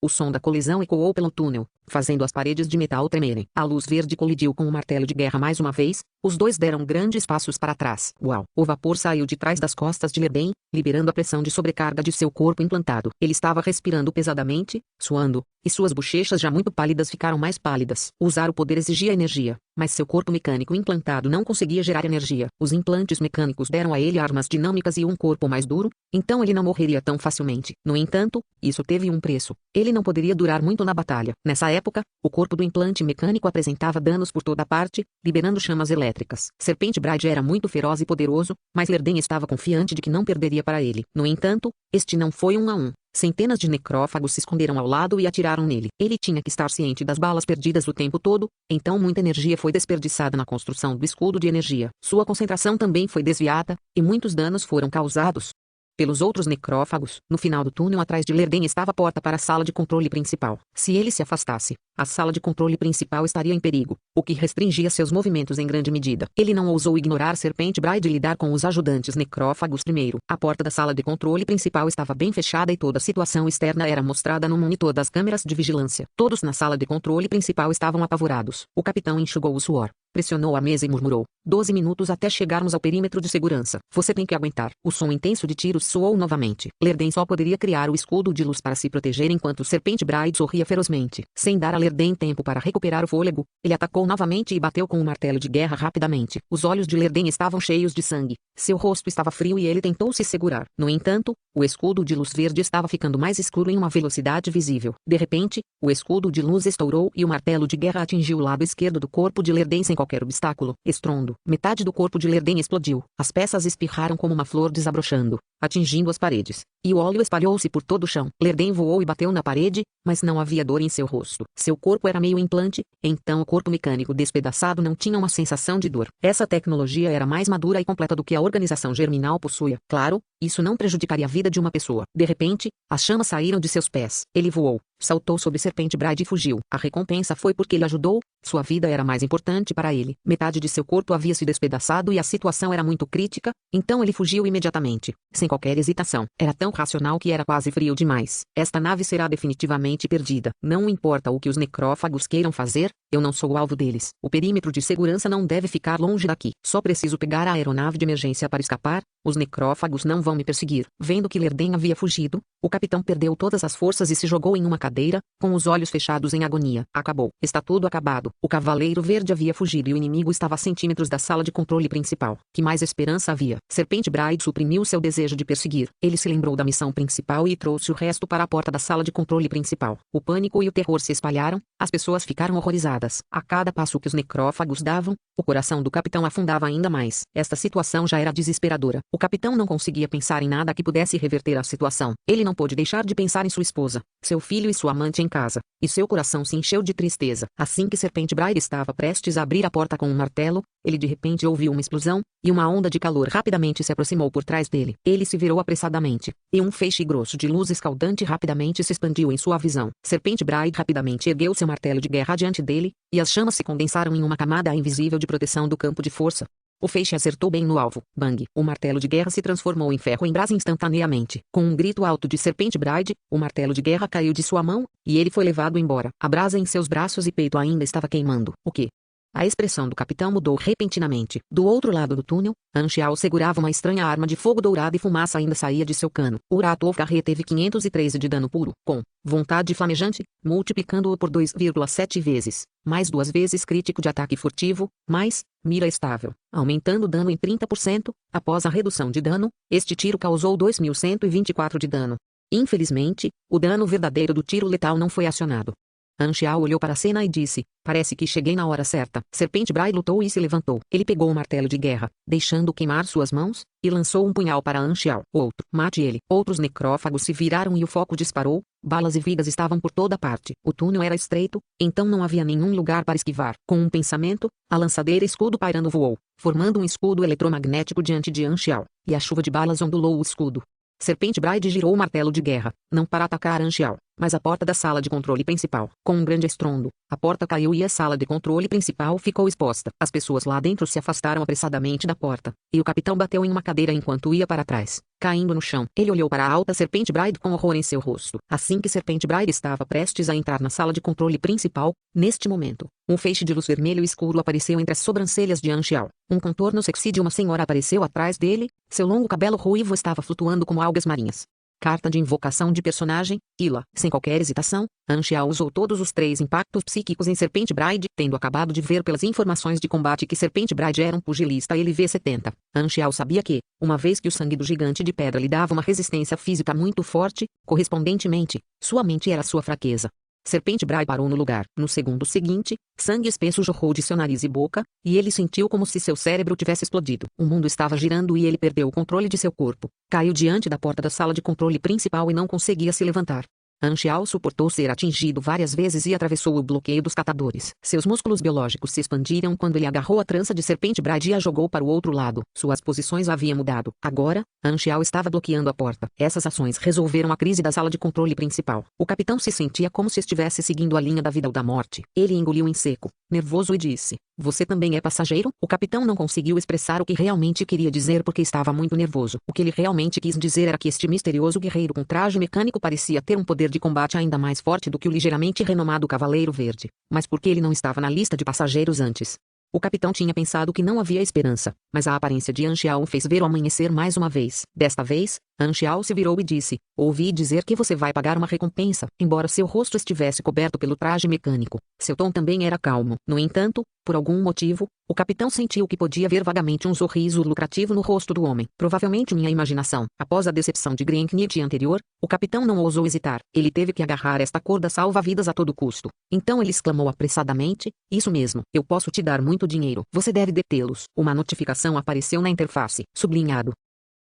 O som da colisão ecoou pelo túnel, fazendo as paredes de metal tremerem. A luz verde colidiu com o martelo de guerra mais uma vez, os dois deram grandes passos para trás. Uau! O vapor saiu de trás das costas de Lerden, liberando a pressão de sobrecarga de seu corpo implantado. Ele estava respirando pesadamente, suando, e suas bochechas já muito pálidas ficaram mais pálidas. Usar o poder exigia energia, mas seu corpo mecânico implantado não conseguia gerar energia. Os implantes mecânicos deram a ele armas dinâmicas e um corpo mais duro, então ele não morreria tão facilmente. No entanto, isso teve um preço. Ele não poderia durar muito na batalha. Nessa época, o corpo do implante mecânico apresentava danos por toda parte, liberando chamas elétricas. Serpente Bride era muito feroz e poderoso, mas Lerden estava confiante de que não perderia para ele. No entanto, este não foi 1 a 1. Centenas de necrófagos se esconderam ao lado e atiraram nele. Ele tinha que estar ciente das balas perdidas o tempo todo, então muita energia foi desperdiçada na construção do escudo de energia. Sua concentração também foi desviada, e muitos danos foram causados pelos outros necrófagos. No final do túnel atrás de Lerden estava a porta para a sala de controle principal. Se ele se afastasse, a sala de controle principal estaria em perigo, o que restringia seus movimentos em grande medida. Ele não ousou ignorar Serpente Bride e lidar com os ajudantes necrófagos primeiro. A porta da sala de controle principal estava bem fechada e toda a situação externa era mostrada no monitor das câmeras de vigilância. Todos na sala de controle principal estavam apavorados. O capitão enxugou o suor, pressionou a mesa e murmurou: 12 minutos até chegarmos ao perímetro de segurança. Você tem que aguentar. O som intenso de tiros soou novamente. Lerden só poderia criar o escudo de luz para se proteger enquanto Serpente Bride sorria ferozmente. Sem dar a Lerden tempo para recuperar o fôlego, ele atacou novamente e bateu com o martelo de guerra rapidamente. Os olhos de Lerden estavam cheios de sangue. Seu rosto estava frio e ele tentou se segurar. No entanto, o escudo de luz verde estava ficando mais escuro em uma velocidade visível. De repente, o escudo de luz estourou e o martelo de guerra atingiu o lado esquerdo do corpo de Lerden sem qualquer obstáculo. Estrondo. Metade do corpo de Lerden explodiu. As peças espirraram como uma flor desabrochando, atingindo as paredes, e o óleo espalhou-se por todo o chão. Lerden voou e bateu na parede, mas não havia dor em seu rosto. Seu corpo era meio implante, então o corpo mecânico despedaçado não tinha uma sensação de dor. Essa tecnologia era mais madura e completa do que a organização germinal possuía. Claro, isso não prejudicaria a vida de uma pessoa. De repente, as chamas saíram de seus pés. Ele voou, saltou sobre Serpente Bride e fugiu. A recompensa foi porque ele ajudou. Sua vida era mais importante para ele. Metade de seu corpo havia se despedaçado e a situação era muito crítica, então ele fugiu imediatamente, sem qualquer hesitação. Era tão racional que era quase frio demais. Esta nave será definitivamente perdida. Não importa o que os necrófagos queiram fazer, eu não sou o alvo deles. O perímetro de segurança não deve ficar longe daqui. Só preciso pegar a aeronave de emergência para escapar. Os necrófagos não vão me perseguir. Vendo que Lerden havia fugido, o capitão perdeu todas as forças e se jogou em uma cadeira, com os olhos fechados em agonia. Acabou. Está tudo acabado. O Cavaleiro Verde havia fugido e o inimigo estava a centímetros da sala de controle principal. Que mais esperança havia? Serpente Bride suprimiu seu desejo de perseguir. Ele se lembrou da missão principal e trouxe o resto para a porta da sala de controle principal. O pânico e o terror se espalharam, as pessoas ficaram horrorizadas. A cada passo que os necrófagos davam, o coração do capitão afundava ainda mais. Esta situação já era desesperadora. O capitão não conseguia pensar em nada que pudesse reverter a situação. Ele não pôde deixar de pensar em sua esposa, seu filho e sua amante em casa, e seu coração se encheu de tristeza. Assim que Serpente Bride estava prestes a abrir a porta com um martelo, ele de repente ouviu uma explosão, e uma onda de calor rapidamente se aproximou por trás dele. Ele se virou apressadamente, e um feixe grosso de luz escaldante rapidamente se expandiu em sua visão. Serpente Bride rapidamente ergueu seu martelo de guerra diante dele, e as chamas se condensaram em uma camada invisível de proteção do campo de força. O feixe acertou bem no alvo. Bang! O martelo de guerra se transformou em ferro em brasa instantaneamente. Com um grito alto de Serpente Bride, o martelo de guerra caiu de sua mão, e ele foi levado embora. A brasa em seus braços e peito ainda estava queimando. O quê? A expressão do capitão mudou repentinamente. Do outro lado do túnel, Anxiao segurava uma estranha arma de fogo dourado e fumaça ainda saía de seu cano. O Urato Ofgarre teve 513 de dano puro, com vontade flamejante, multiplicando-o por 2,7 vezes, mais 2 vezes crítico de ataque furtivo, mais mira estável, aumentando o dano em 30%. Após a redução de dano, este tiro causou 2.124 de dano. Infelizmente, o dano verdadeiro do tiro letal não foi acionado. Anxiao olhou para a cena e disse, parece que cheguei na hora certa. Serpente Bride lutou e se levantou. Ele pegou o martelo de guerra, deixando queimar suas mãos, e lançou um punhal para Anxiao. Outro, mate ele. Outros necrófagos se viraram e o foco disparou. Balas e vigas estavam por toda parte. O túnel era estreito, então não havia nenhum lugar para esquivar. Com um pensamento, a lançadeira escudo pairando voou, formando um escudo eletromagnético diante de Anxiao, e a chuva de balas ondulou o escudo. Serpente Bride girou o martelo de guerra, não para atacar Anxiao, mas a porta da sala de controle principal. Com um grande estrondo, a porta caiu e a sala de controle principal ficou exposta. As pessoas lá dentro se afastaram apressadamente da porta, e o capitão bateu em uma cadeira enquanto ia para trás, caindo no chão. Ele olhou para a alta Serpente Bride com horror em seu rosto. Assim que Serpente Bride estava prestes a entrar na sala de controle principal, neste momento, um feixe de luz vermelho escuro apareceu entre as sobrancelhas de Anxiao. Um contorno sexy de uma senhora apareceu atrás dele, seu longo cabelo ruivo estava flutuando como algas marinhas. Carta de invocação de personagem, Ila. Sem qualquer hesitação, Anxiao usou todos os 3 impactos psíquicos em Serpente Bride, tendo acabado de ver pelas informações de combate que Serpente Bride era um pugilista LV-70. Anxiao sabia que, uma vez que o sangue do gigante de pedra lhe dava uma resistência física muito forte, correspondentemente, sua mente era sua fraqueza. Serpente Bride parou no lugar. No segundo seguinte, sangue espesso jorrou de seu nariz e boca, e ele sentiu como se seu cérebro tivesse explodido. O mundo estava girando e ele perdeu o controle de seu corpo. Caiu diante da porta da sala de controle principal e não conseguia se levantar. Anxiao suportou ser atingido várias vezes e atravessou o bloqueio dos catadores. Seus músculos biológicos se expandiram quando ele agarrou a trança de Serpente Bride e a jogou para o outro lado. Suas posições haviam mudado. Agora, Anxiao estava bloqueando a porta. Essas ações resolveram a crise da sala de controle principal. O capitão se sentia como se estivesse seguindo a linha da vida ou da morte. Ele engoliu em seco, nervoso, e disse, você também é passageiro? O capitão não conseguiu expressar o que realmente queria dizer porque estava muito nervoso. O que ele realmente quis dizer era que este misterioso guerreiro com traje mecânico parecia ter um poder de combate ainda mais forte do que o ligeiramente renomado Cavaleiro Verde. Mas por que ele não estava na lista de passageiros antes? O capitão tinha pensado que não havia esperança, mas a aparência de Anxiao o fez ver o amanhecer mais uma vez. Desta vez, Anxiao se virou e disse, ouvi dizer que você vai pagar uma recompensa. Embora seu rosto estivesse coberto pelo traje mecânico, seu tom também era calmo. No entanto, por algum motivo, o capitão sentiu que podia ver vagamente um sorriso lucrativo no rosto do homem. Provavelmente minha imaginação. Após a decepção de Grenknit anterior, o capitão não ousou hesitar. Ele teve que agarrar esta corda salva-vidas a todo custo. Então ele exclamou apressadamente, isso mesmo, eu posso te dar muito dinheiro. Você deve detê-los. Uma notificação apareceu na interface, sublinhado.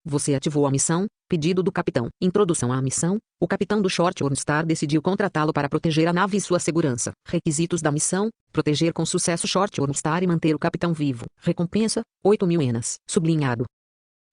Você ativou a missão, pedido do capitão. Introdução à missão. O capitão do Shorthorn Star decidiu contratá-lo para proteger a nave e sua segurança. Requisitos da missão: proteger com sucesso Shorthorn Star e manter o capitão vivo. Recompensa: 8.000 enas. Sublinhado.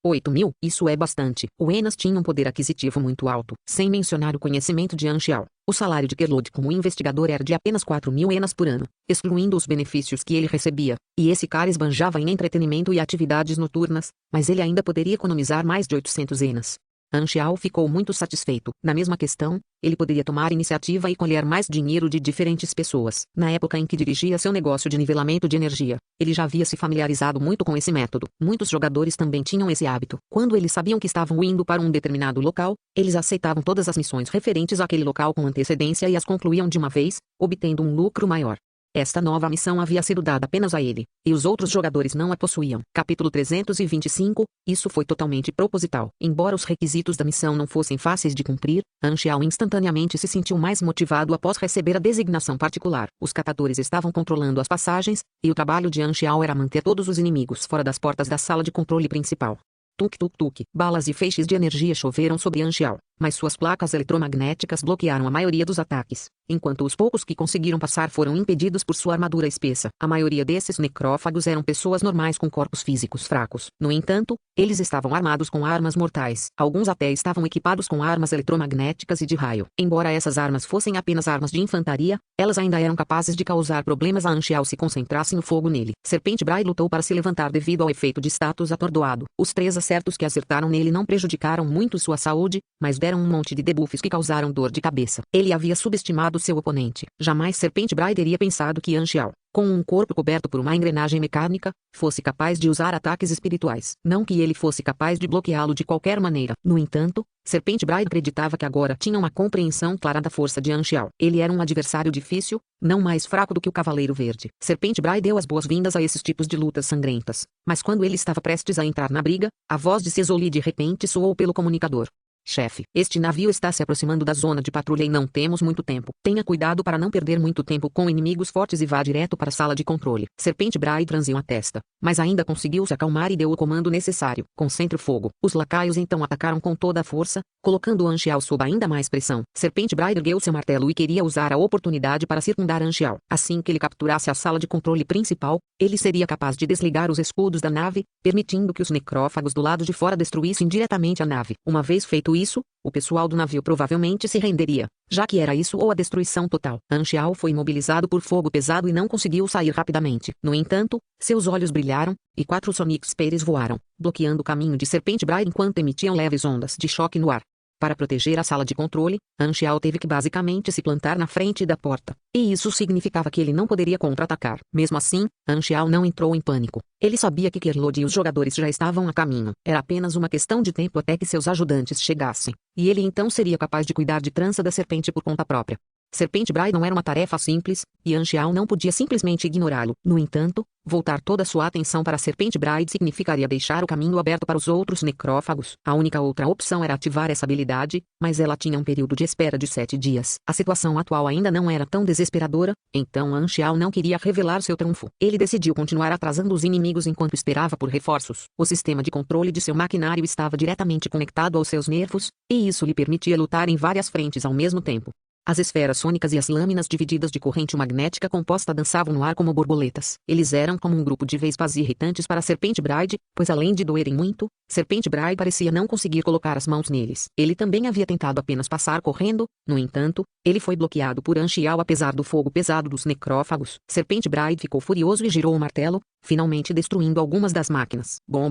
8.000, isso é bastante. O Enas tinha um poder aquisitivo muito alto, sem mencionar o conhecimento de Anxiao. O salário de Kerlod como investigador era de apenas 4.000 enas por ano, excluindo os benefícios que ele recebia. E esse cara esbanjava em entretenimento e atividades noturnas, mas ele ainda poderia economizar mais de 800 enas. Anxiao ficou muito satisfeito. Na mesma questão, ele poderia tomar iniciativa e colher mais dinheiro de diferentes pessoas. Na época em que dirigia seu negócio de nivelamento de energia, ele já havia se familiarizado muito com esse método. Muitos jogadores também tinham esse hábito. Quando eles sabiam que estavam indo para um determinado local, eles aceitavam todas as missões referentes àquele local com antecedência e as concluíam de uma vez, obtendo um lucro maior. Esta nova missão havia sido dada apenas a ele, e os outros jogadores não a possuíam. Capítulo 325, isso foi totalmente proposital. Embora os requisitos da missão não fossem fáceis de cumprir, Anxiao instantaneamente se sentiu mais motivado após receber a designação particular. Os catadores estavam controlando as passagens, e o trabalho de Anxiao era manter todos os inimigos fora das portas da sala de controle principal. Tuk-tuk-tuk. Balas e feixes de energia choveram sobre Anxiao. mas suas placas eletromagnéticas bloquearam a maioria dos ataques, enquanto os poucos que conseguiram passar foram impedidos por sua armadura espessa. A maioria desses necrófagos eram pessoas normais com corpos físicos fracos. No entanto, eles estavam armados com armas mortais. Alguns até estavam equipados com armas eletromagnéticas e de raio. Embora essas armas fossem apenas armas de infantaria, elas ainda eram capazes de causar problemas a Anxial se concentrassem o fogo nele. Serpente Bride lutou para se levantar devido ao efeito de status atordoado. Os 3 acertos que acertaram nele não prejudicaram muito sua saúde, mas deram um monte de debuffs que causaram dor de cabeça. Ele havia subestimado seu oponente. Jamais Serpente Bride teria pensado que Anxial, com um corpo coberto por uma engrenagem mecânica, fosse capaz de usar ataques espirituais. Não que ele fosse capaz de bloqueá-lo de qualquer maneira. No entanto, Serpente Bride acreditava que agora tinha uma compreensão clara da força de Anxial. Ele era um adversário difícil, não mais fraco do que o Cavaleiro Verde. Serpente Bride deu as boas-vindas a esses tipos de lutas sangrentas. Mas quando ele estava prestes a entrar na briga, a voz de Cesoli de repente soou pelo comunicador. Chefe, este navio está se aproximando da zona de patrulha e não temos muito tempo. Tenha cuidado para não perder muito tempo com inimigos fortes e vá direto para a sala de controle. Serpente Bride franziu a testa, mas ainda conseguiu se acalmar e deu o comando necessário. Concentre o fogo. Os lacaios então atacaram com toda a força, colocando Anxial sob ainda mais pressão. Serpente Bride ergueu seu martelo e queria usar a oportunidade para circundar Anxial. Assim que ele capturasse a sala de controle principal, ele seria capaz de desligar os escudos da nave, permitindo que os necrófagos do lado de fora destruíssem diretamente a nave. Uma vez feito isso, o pessoal do navio provavelmente se renderia, já que era isso ou a destruição total. Anxial foi imobilizado por fogo pesado e não conseguiu sair rapidamente. No entanto, seus olhos brilharam, e 4 Sonic Spears voaram, bloqueando o caminho de Serpente Bride enquanto emitiam leves ondas de choque no ar. Para proteger a sala de controle, Anxial teve que basicamente se plantar na frente da porta, e isso significava que ele não poderia contra-atacar. Mesmo assim, Anxial não entrou em pânico. Ele sabia que Kerlod e os jogadores já estavam a caminho. Era apenas uma questão de tempo até que seus ajudantes chegassem, e ele então seria capaz de cuidar de trança da serpente por conta própria. Serpente Bride não era uma tarefa simples, e Anxial não podia simplesmente ignorá-lo. No entanto, voltar toda sua atenção para Serpente Bride significaria deixar o caminho aberto para os outros necrófagos. A única outra opção era ativar essa habilidade, mas ela tinha um período de espera de 7 dias. A situação atual ainda não era tão desesperadora, então Anxial não queria revelar seu trunfo. Ele decidiu continuar atrasando os inimigos enquanto esperava por reforços. O sistema de controle de seu maquinário estava diretamente conectado aos seus nervos, e isso lhe permitia lutar em várias frentes ao mesmo tempo. As esferas sônicas e as lâminas divididas de corrente magnética composta dançavam no ar como borboletas. Eles eram como um grupo de vespas irritantes para Serpente Bride, pois além de doerem muito, Serpente Bride parecia não conseguir colocar as mãos neles. Ele também havia tentado apenas passar correndo, no entanto, ele foi bloqueado por Anxial apesar do fogo pesado dos necrófagos. Serpente Bride ficou furioso e girou o martelo, finalmente destruindo algumas das máquinas. Bom.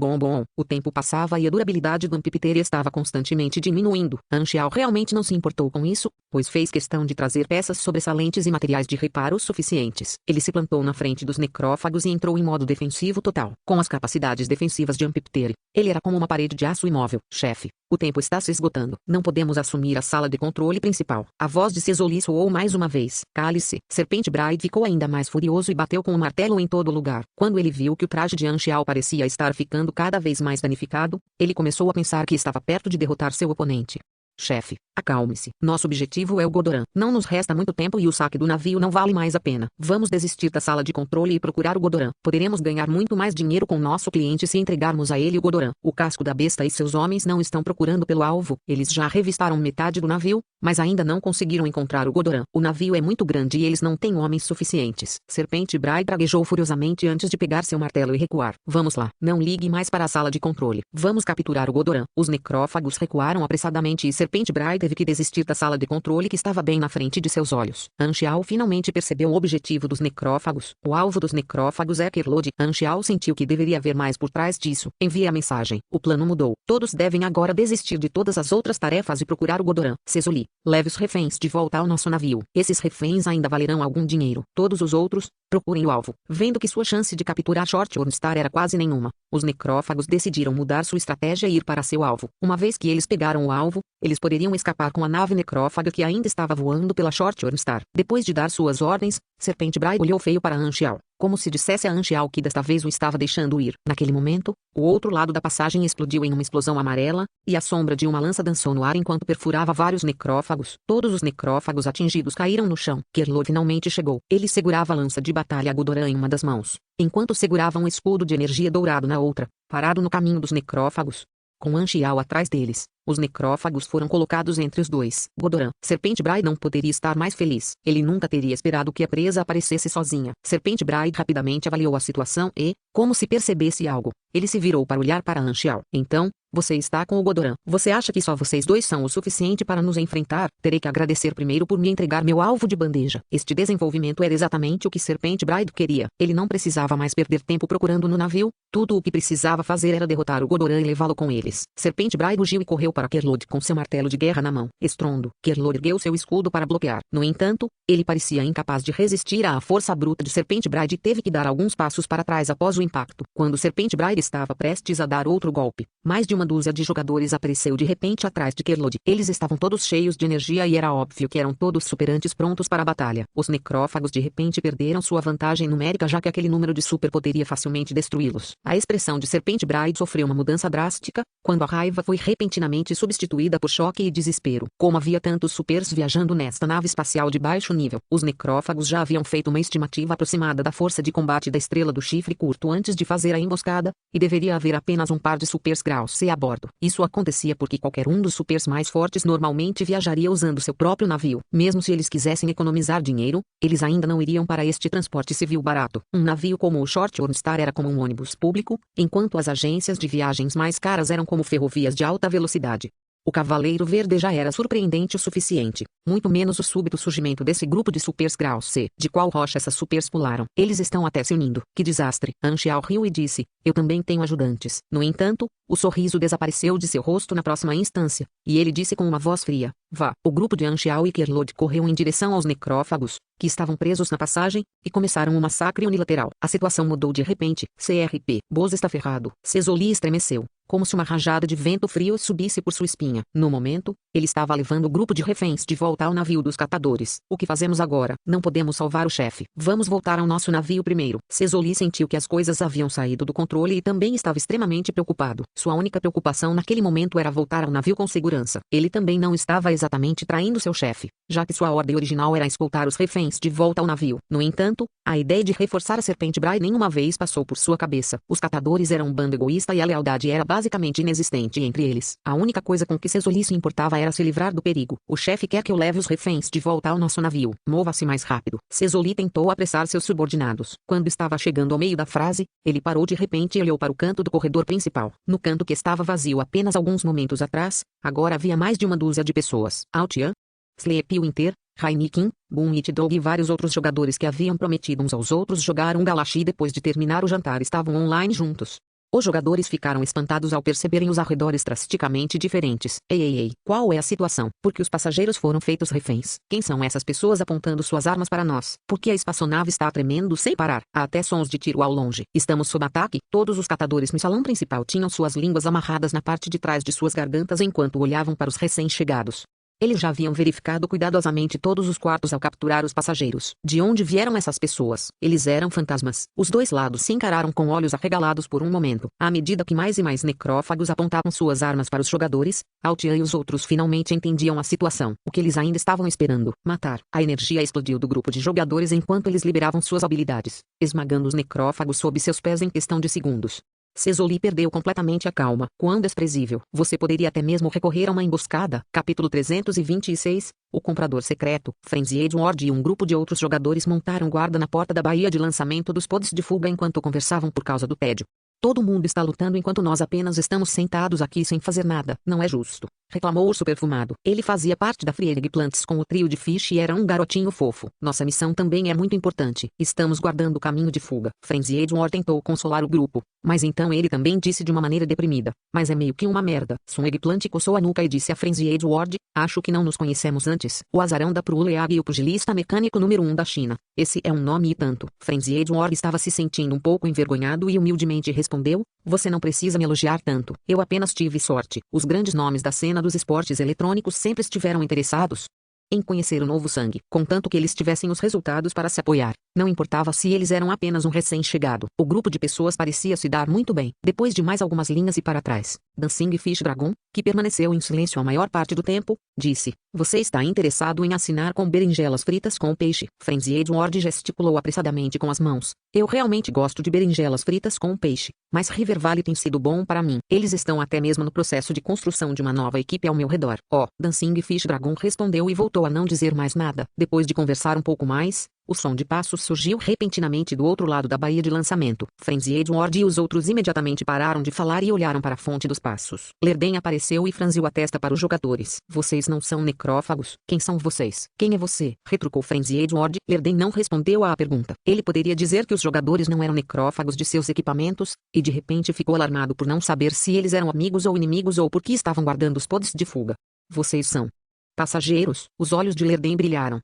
O tempo passava e a durabilidade do Amphitheater estava constantemente diminuindo. Anxial realmente não se importou com isso, pois fez questão de trazer peças sobressalentes e materiais de reparo suficientes. Ele se plantou na frente dos necrófagos e entrou em modo defensivo total. Com as capacidades defensivas de Amphitheater, ele era como uma parede de aço imóvel. Chefe, o tempo está se esgotando. Não podemos assumir a sala de controle principal. A voz de Cesoli soou mais uma vez. Cale-se. Serpente Bride ficou ainda mais furioso e bateu com o martelo em todo lugar. Quando ele viu que o traje de Anxial parecia estar ficando cada vez mais danificado, ele começou a pensar que estava perto de derrotar seu oponente. Chefe, acalme-se. Nosso objetivo é o Godoran. Não nos resta muito tempo e o saque do navio não vale mais a pena. Vamos desistir da sala de controle e procurar o Godoran. Poderemos ganhar muito mais dinheiro com nosso cliente se entregarmos a ele o Godoran. O casco da besta e seus homens não estão procurando pelo alvo. Eles já revistaram metade do navio, mas ainda não conseguiram encontrar o Godoran. O navio é muito grande e eles não têm homens suficientes. Serpente Bride praguejou furiosamente antes de pegar seu martelo e recuar. Vamos lá. Não ligue mais para a sala de controle. Vamos capturar o Godoran. Os necrófagos recuaram apressadamente e Serpente Bride teve que desistir da sala de controle que estava bem na frente de seus olhos. Anxial finalmente percebeu o objetivo dos necrófagos. O alvo dos necrófagos é Kerlod. Anxial sentiu que deveria haver mais por trás disso. Envie a mensagem. O plano mudou. Todos devem agora desistir de todas as outras tarefas e procurar o Godoran. Cesoli, leve os reféns de volta ao nosso navio. Esses reféns ainda valerão algum dinheiro. Todos os outros, procurem o alvo. Vendo que sua chance de capturar Shorthorn Star era quase nenhuma, os necrófagos decidiram mudar sua estratégia e ir para seu alvo. Uma vez que eles pegaram o alvo, eles poderiam escapar com a nave necrófaga que ainda estava voando pela Shorthorn Star. Depois de dar suas ordens, Serpente Bride olhou feio para Anxial, como se dissesse a Anxial que desta vez o estava deixando ir. Naquele momento, o outro lado da passagem explodiu em uma explosão amarela, e a sombra de uma lança dançou no ar enquanto perfurava vários necrófagos. Todos os necrófagos atingidos caíram no chão. Kerlod finalmente chegou. Ele segurava a lança de batalha Godoran em uma das mãos, enquanto segurava um escudo de energia dourado na outra, parado no caminho dos necrófagos. Com Anxial atrás deles, Os necrófagos foram colocados entre os dois. Godoran. Serpente Bride não poderia estar mais feliz. Ele nunca teria esperado que a presa aparecesse sozinha. Serpente Bride rapidamente avaliou a situação e, como se percebesse algo, ele se virou para olhar para Anxial. Então, você está com o Godoran. Você acha que só vocês dois são o suficiente para nos enfrentar? Terei que agradecer primeiro por me entregar meu alvo de bandeja. Este desenvolvimento era exatamente o que Serpente Bride queria. Ele não precisava mais perder tempo procurando no navio. Tudo o que precisava fazer era derrotar o Godoran e levá-lo com eles. Serpente Bride fugiu e correu para Kerlod com seu martelo de guerra na mão. Estrondo. Kerlod ergueu seu escudo para bloquear. No entanto, ele parecia incapaz de resistir à força bruta de Serpente Bride e teve que dar alguns passos para trás após o impacto. Quando Serpente Bride estava prestes a dar outro golpe, mais de uma dúzia de jogadores apareceu de repente atrás de Kerlod. Eles estavam todos cheios de energia e era óbvio que eram todos superantes prontos para a batalha. Os necrófagos de repente perderam sua vantagem numérica já que aquele número de super poderia facilmente destruí-los. A expressão de Serpente Bride sofreu uma mudança drástica, quando a raiva foi repentinamente substituída por choque e desespero. Como havia tantos supers viajando nesta nave espacial de baixo nível, os necrófagos já haviam feito uma estimativa aproximada da força de combate da Estrela do Chifre Curto antes de fazer a emboscada, e deveria haver apenas um par de supers graus C a bordo. Isso acontecia porque qualquer um dos supers mais fortes normalmente viajaria usando seu próprio navio. Mesmo se eles quisessem economizar dinheiro, eles ainda não iriam para este transporte civil barato. Um navio como o Shorthorn Star era como um ônibus público, enquanto as agências de viagens mais caras eram como ferrovias de alta velocidade. O Cavaleiro Verde já era surpreendente o suficiente, muito menos o súbito surgimento desse grupo de supers grau C. De qual rocha essas supers pularam? Eles estão até se unindo. Que desastre! Anxial riu e disse, eu também tenho ajudantes. No entanto, o sorriso desapareceu de seu rosto na próxima instância, e ele disse com uma voz fria, vá. O grupo de Anxial e Kerlod correu em direção aos necrófagos, que estavam presos na passagem, e começaram um massacre unilateral. A situação mudou de repente. CRP. Boz está ferrado. Cesoli estremeceu, como se uma rajada de vento frio subisse por sua espinha. No momento, ele estava levando o grupo de reféns de volta ao navio dos catadores. O que fazemos agora? Não podemos salvar o chefe. Vamos voltar ao nosso navio primeiro. Cesoli sentiu que as coisas haviam saído do controle e também estava extremamente preocupado. Sua única preocupação naquele momento era voltar ao navio com segurança. Ele também não estava exatamente traindo seu chefe, já que sua ordem original era escoltar os reféns de volta ao navio. No entanto, a ideia de reforçar a Serpente Bride nenhuma vez passou por sua cabeça. Os catadores eram um bando egoísta e a lealdade era basicamente inexistente entre eles. A única coisa com que Cesoli se importava era se livrar do perigo. O chefe quer que eu leve os reféns de volta ao nosso navio. Mova-se mais rápido. Cesoli tentou apressar seus subordinados. Quando estava chegando ao meio da frase, ele parou de repente e olhou para o canto do corredor principal. No canto que estava vazio apenas alguns momentos atrás, agora havia mais de uma dúzia de pessoas. Altian, Sleep Winter, Rainikin, Bunny Dog e vários outros jogadores que haviam prometido uns aos outros jogar um Galaxy depois de terminar o jantar estavam online juntos. Os jogadores ficaram espantados ao perceberem os arredores drasticamente diferentes. Ei, qual é a situação? Por que os passageiros foram feitos reféns? Quem são essas pessoas apontando suas armas para nós? Por que a espaçonave está tremendo sem parar? Há até sons de tiro ao longe. Estamos sob ataque. Todos os catadores no salão principal tinham suas línguas amarradas na parte de trás de suas gargantas enquanto olhavam para os recém-chegados. Eles já haviam verificado cuidadosamente todos os quartos ao capturar os passageiros. De onde vieram essas pessoas? Eles eram fantasmas. Os dois lados se encararam com olhos arregalados por um momento. À medida que mais e mais necrófagos apontavam suas armas para os jogadores, Altian e os outros finalmente entendiam a situação. O que eles ainda estavam esperando? Matar. A energia explodiu do grupo de jogadores enquanto eles liberavam suas habilidades, esmagando os necrófagos sob seus pés em questão de segundos. Cesoli perdeu completamente a calma. Quão desprezível. Você poderia até mesmo recorrer a uma emboscada. Capítulo 326. O comprador secreto. Frenzied Ward e um grupo de outros jogadores montaram guarda na porta da baía de lançamento dos pods de fuga enquanto conversavam por causa do tédio. Todo mundo está lutando enquanto nós apenas estamos sentados aqui sem fazer nada. Não é justo, reclamou o superfumado. Ele fazia parte da Free Eggplants com o trio de Fish e era um garotinho fofo. Nossa missão também é muito importante. Estamos guardando o caminho de fuga. Frenzied Ward tentou consolar o grupo, mas então ele também disse de uma maneira deprimida. Mas é meio que uma merda. Sun Eggplant coçou a nuca e disse a Frenzied Ward, acho que não nos conhecemos antes. O azarão da Pruleag e o pugilista mecânico número 1 da China. Esse é um nome e tanto. Frenzied Ward estava se sentindo um pouco envergonhado e humildemente respondeu, você não precisa me elogiar tanto. Eu apenas tive sorte. Os grandes nomes da cena dos esportes eletrônicos sempre estiveram interessados em conhecer o novo sangue, contanto que eles tivessem os resultados para se apoiar. Não importava se eles eram apenas um recém-chegado. O grupo de pessoas parecia se dar muito bem. Depois de mais algumas linhas e para trás, Dancing Fish Dragon, que permaneceu em silêncio a maior parte do tempo, disse, você está interessado em assinar com berinjelas fritas com peixe. Frenzied Ward gesticulou apressadamente com as mãos. Eu realmente gosto de berinjelas fritas com peixe. mas River Valley tem sido bom para mim. Eles estão até mesmo no processo de construção de uma nova equipe ao meu redor. Oh, Dancing Fish Dragon respondeu e voltou a não dizer mais nada. Depois de conversar um pouco mais, o som de passos surgiu repentinamente do outro lado da baía de lançamento. Frenzy Edward e os outros imediatamente pararam de falar e olharam para a fonte dos passos. Lerden apareceu e franziu a testa para os jogadores. Vocês não são necrófagos? Quem são vocês? Quem é você? Retrucou Frenzy Edward. Lerden não respondeu à pergunta. Ele poderia dizer que os jogadores não eram necrófagos de seus equipamentos, e de repente ficou alarmado por não saber se eles eram amigos ou inimigos ou por que estavam guardando os pods de fuga. Vocês são passageiros? Os olhos de Lerden brilharam.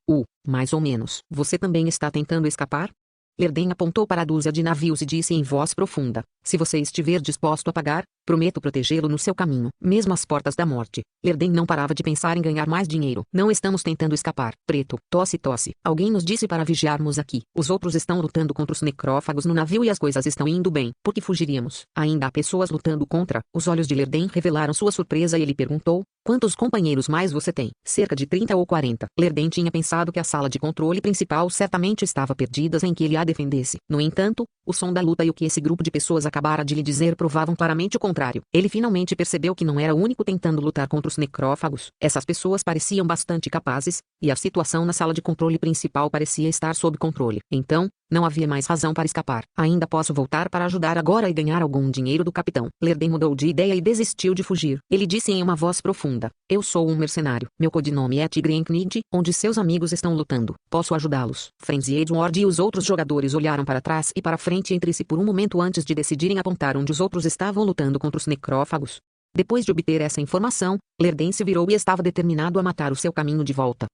Mais ou menos. Você também está tentando escapar? Lerden apontou para a dúzia de navios e disse em voz profunda: se você estiver disposto a pagar, prometo protegê-lo no seu caminho, mesmo às portas da morte. Lerden não parava de pensar em ganhar mais dinheiro. Não estamos tentando escapar. Preto, tosse. Alguém nos disse para vigiarmos aqui. Os outros estão lutando contra os necrófagos no navio e as coisas estão indo bem. Por que fugiríamos? Ainda há pessoas lutando contra. Os olhos de Lerden revelaram sua surpresa e ele perguntou: quantos companheiros mais você tem? Cerca de 30 ou 40. Lerden tinha pensado que a sala de controle principal certamente estava perdida sem que ele a defendesse. No entanto, o som da luta e o que esse grupo de pessoas acabara de lhe dizer provavam claramente o contrário. Ele finalmente percebeu que não era o único tentando lutar contra os necrófagos. Essas pessoas pareciam bastante capazes, e a situação na sala de controle principal parecia estar sob controle. Então, não havia mais razão para escapar. Ainda posso voltar para ajudar agora e ganhar algum dinheiro do capitão. Lerden mudou de ideia e desistiu de fugir. Ele disse em uma voz profunda: eu sou um mercenário. Meu codinome é Tigre Enknid, onde seus amigos estão lutando. Posso ajudá-los. Frenzy Edward e os outros jogadores olharam para trás e para frente entre si por um momento antes de decidirem apontar onde os outros estavam lutando contra os necrófagos. Depois de obter essa informação, Lerden se virou e estava determinado a matar o seu caminho de volta.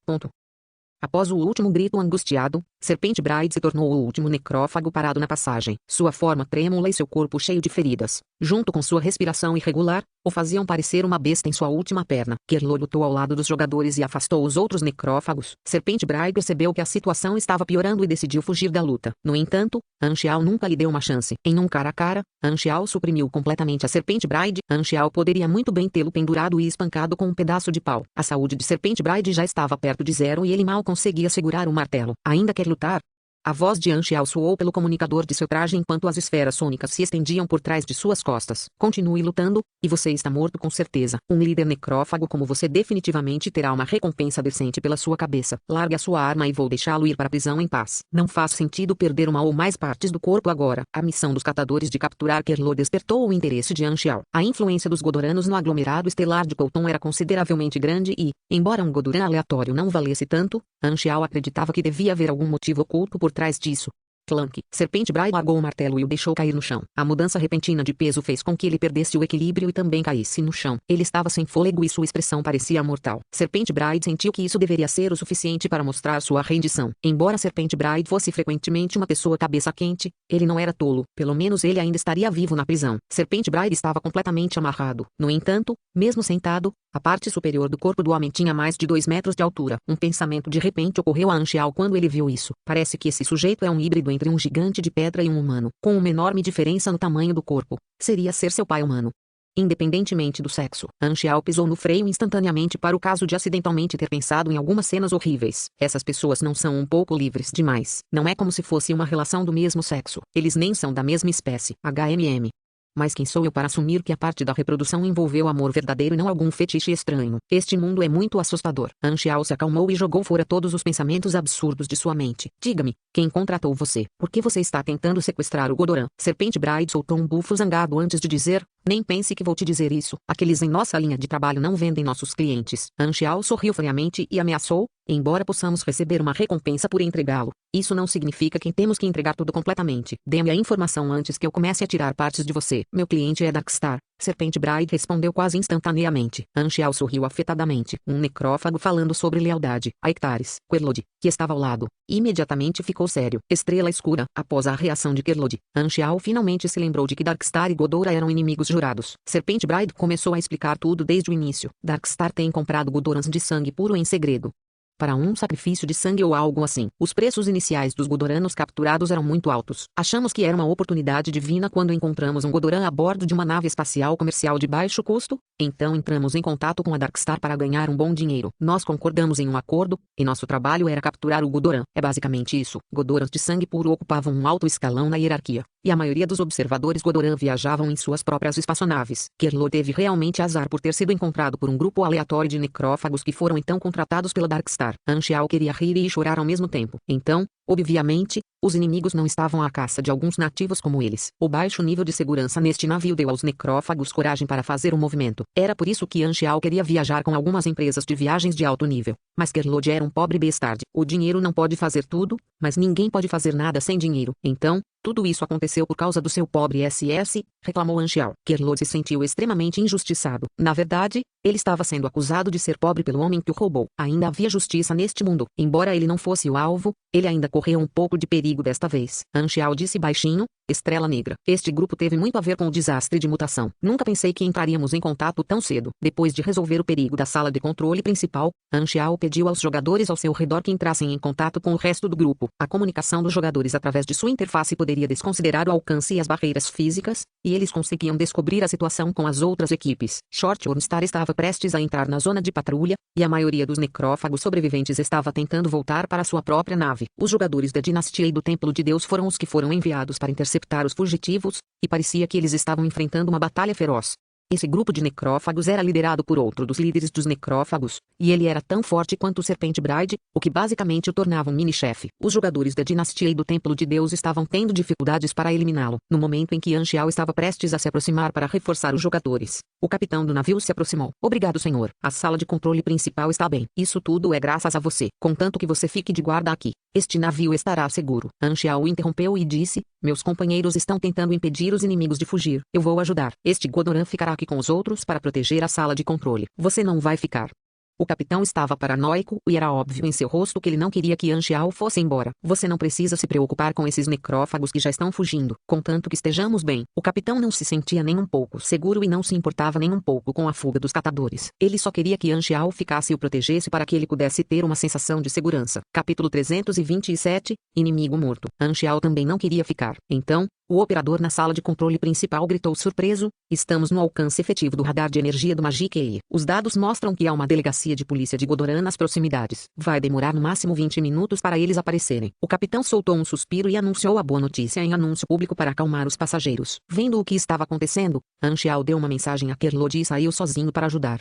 Após o último grito angustiado, Serpente Bride se tornou o último necrófago parado na passagem. Sua forma trêmula e seu corpo cheio de feridas, junto com sua respiração irregular, o faziam parecer uma besta em sua última perna. Kerlo lutou ao lado dos jogadores e afastou os outros necrófagos. Serpente Bride percebeu que a situação estava piorando e decidiu fugir da luta. No entanto, Anxiao nunca lhe deu uma chance. Em um cara a cara, Anxiao suprimiu completamente a Serpente Bride. Anxiao poderia muito bem tê-lo pendurado e espancado com um pedaço de pau. A saúde de Serpente Bride já estava perto de zero e ele mal conseguia segurar o martelo. Ainda quer lutar? A voz de Anxiao soou pelo comunicador de seu traje enquanto as esferas sônicas se estendiam por trás de suas costas. Continue lutando, e você está morto com certeza. Um líder necrófago como você definitivamente terá uma recompensa decente pela sua cabeça. Largue a sua arma e vou deixá-lo ir para a prisão em paz. Não faz sentido perder uma ou mais partes do corpo agora. A missão dos catadores de capturar Kerlo despertou o interesse de Anxiao. A influência dos Godoranos no aglomerado estelar de Colton era consideravelmente grande e, embora um Godoran aleatório não valesse tanto, Anxiao acreditava que devia haver algum motivo oculto por trás disso. Clank. Serpente Bride largou o martelo e o deixou cair no chão. A mudança repentina de peso fez com que ele perdesse o equilíbrio e também caísse no chão. Ele estava sem fôlego e sua expressão parecia mortal. Serpente Bride sentiu que isso deveria ser o suficiente para mostrar sua rendição. Embora Serpente Bride fosse frequentemente uma pessoa cabeça quente, ele não era tolo. Pelo menos ele ainda estaria vivo na prisão. Serpente Bride estava completamente amarrado. No entanto, mesmo sentado, a parte superior do corpo do homem tinha mais de 2 metros de altura. Um pensamento de repente ocorreu a Anxiao quando ele viu isso. Parece que esse sujeito é um híbrido entre um gigante de pedra e um humano, com uma enorme diferença no tamanho do corpo. Seria ser seu pai humano. Independentemente do sexo, Anxiao pisou no freio instantaneamente para o caso de acidentalmente ter pensado em algumas cenas horríveis. Essas pessoas não são um pouco livres demais. Não é como se fosse uma relação do mesmo sexo. Eles nem são da mesma espécie. HMM. Mas quem sou eu para assumir que a parte da reprodução envolveu amor verdadeiro e não algum fetiche estranho? Este mundo é muito assustador. Anxiao se acalmou e jogou fora todos os pensamentos absurdos de sua mente. Diga-me, quem contratou você? Por que você está tentando sequestrar o Godoran? Serpente Bride soltou um bufo zangado antes de dizer: nem pense que vou te dizer isso. Aqueles em nossa linha de trabalho não vendem nossos clientes. Anxiao sorriu friamente e ameaçou: embora possamos receber uma recompensa por entregá-lo, isso não significa que temos que entregar tudo completamente. Dê-me a informação antes que eu comece a tirar partes de você. Meu cliente é Darkstar. Serpente Bride respondeu quase instantaneamente. Anxiao sorriu afetadamente. Um necrófago falando sobre lealdade. A Hectares. Kerlod, que estava ao lado, imediatamente ficou sério. Estrela escura. Após a reação de Kerlod, Anxiao finalmente se lembrou de que Darkstar e Godora eram inimigos jurados. Serpente Bride começou a explicar tudo desde o início. Darkstar tem comprado Godorans de sangue puro em segredo, para um sacrifício de sangue ou algo assim. Os preços iniciais dos Godoranos capturados eram muito altos. Achamos que era uma oportunidade divina quando encontramos um Godoran a bordo de uma nave espacial comercial de baixo custo, então entramos em contato com a Darkstar para ganhar um bom dinheiro. Nós concordamos em um acordo, e nosso trabalho era capturar o Godoran. É basicamente isso. Godorans de sangue puro ocupavam um alto escalão na hierarquia, e a maioria dos observadores Godoran viajavam em suas próprias espaçonaves. Kerlo teve realmente azar por ter sido encontrado por um grupo aleatório de necrófagos que foram então contratados pela Darkstar. Anxiao queria rir e chorar ao mesmo tempo. Então, obviamente, os inimigos não estavam à caça de alguns nativos como eles. O baixo nível de segurança neste navio deu aos necrófagos coragem para fazer o movimento. Era por isso que Anxiao queria viajar com algumas empresas de viagens de alto nível. Mas Kerlod era um pobre bastard. O dinheiro não pode fazer tudo, mas ninguém pode fazer nada sem dinheiro. Então, tudo isso aconteceu por causa do seu pobre SS, reclamou Anxiao. Kerlod se sentiu extremamente injustiçado. Na verdade, ele estava sendo acusado de ser pobre pelo homem que o roubou. Ainda havia justiça neste mundo. Embora ele não fosse o alvo, ele ainda correu um pouco de perigo desta vez. Anxiao disse baixinho, Estrela Negra. Este grupo teve muito a ver com o desastre de mutação. Nunca pensei que entraríamos em contato tão cedo. Depois de resolver o perigo da sala de controle principal, Anxiao pediu aos jogadores ao seu redor que entrassem em contato com o resto do grupo. A comunicação dos jogadores através de sua interface poderia desconsiderar o alcance e as barreiras físicas, e eles conseguiam descobrir a situação com as outras equipes. Shorthorn Star estava prestes a entrar na zona de patrulha, e a maioria dos necrófagos sobreviventes estava tentando voltar para sua própria nave. Os jogadores da dinastia e do Templo de Deus foram os que foram enviados para interceptar os fugitivos, e parecia que eles estavam enfrentando uma batalha feroz. Esse grupo de necrófagos era liderado por outro dos líderes dos necrófagos, e ele era tão forte quanto o Serpente Bride, o que basicamente o tornava um mini-chefe. Os jogadores da dinastia e do Templo de Deus estavam tendo dificuldades para eliminá-lo. No momento em que Anxiao estava prestes a se aproximar para reforçar os jogadores, o capitão do navio se aproximou. Obrigado, senhor. A sala de controle principal está bem. Isso tudo é graças a você. Contanto que você fique de guarda aqui, este navio estará seguro. Anxiao o interrompeu e disse, meus companheiros estão tentando impedir os inimigos de fugir. Eu vou ajudar. Este Godoran ficará aqui com os outros para proteger a sala de controle. Você não vai ficar. O capitão estava paranoico e era óbvio em seu rosto que ele não queria que Anxiao fosse embora. Você não precisa se preocupar com esses necrófagos que já estão fugindo, contanto que estejamos bem. O capitão não se sentia nem um pouco seguro e não se importava nem um pouco com a fuga dos catadores. Ele só queria que Anxiao ficasse e o protegesse para que ele pudesse ter uma sensação de segurança. Capítulo 327, Inimigo morto. Anxiao também não queria ficar. Então, o operador na sala de controle principal gritou surpreso, estamos no alcance efetivo do radar de energia do Magic EI. Os dados mostram que há uma delegacia de polícia de Godoran nas proximidades. Vai demorar no máximo 20 minutos para eles aparecerem. O capitão soltou um suspiro e anunciou a boa notícia em anúncio público para acalmar os passageiros. Vendo o que estava acontecendo, Anxiao deu uma mensagem a Kerlod e saiu sozinho para ajudar.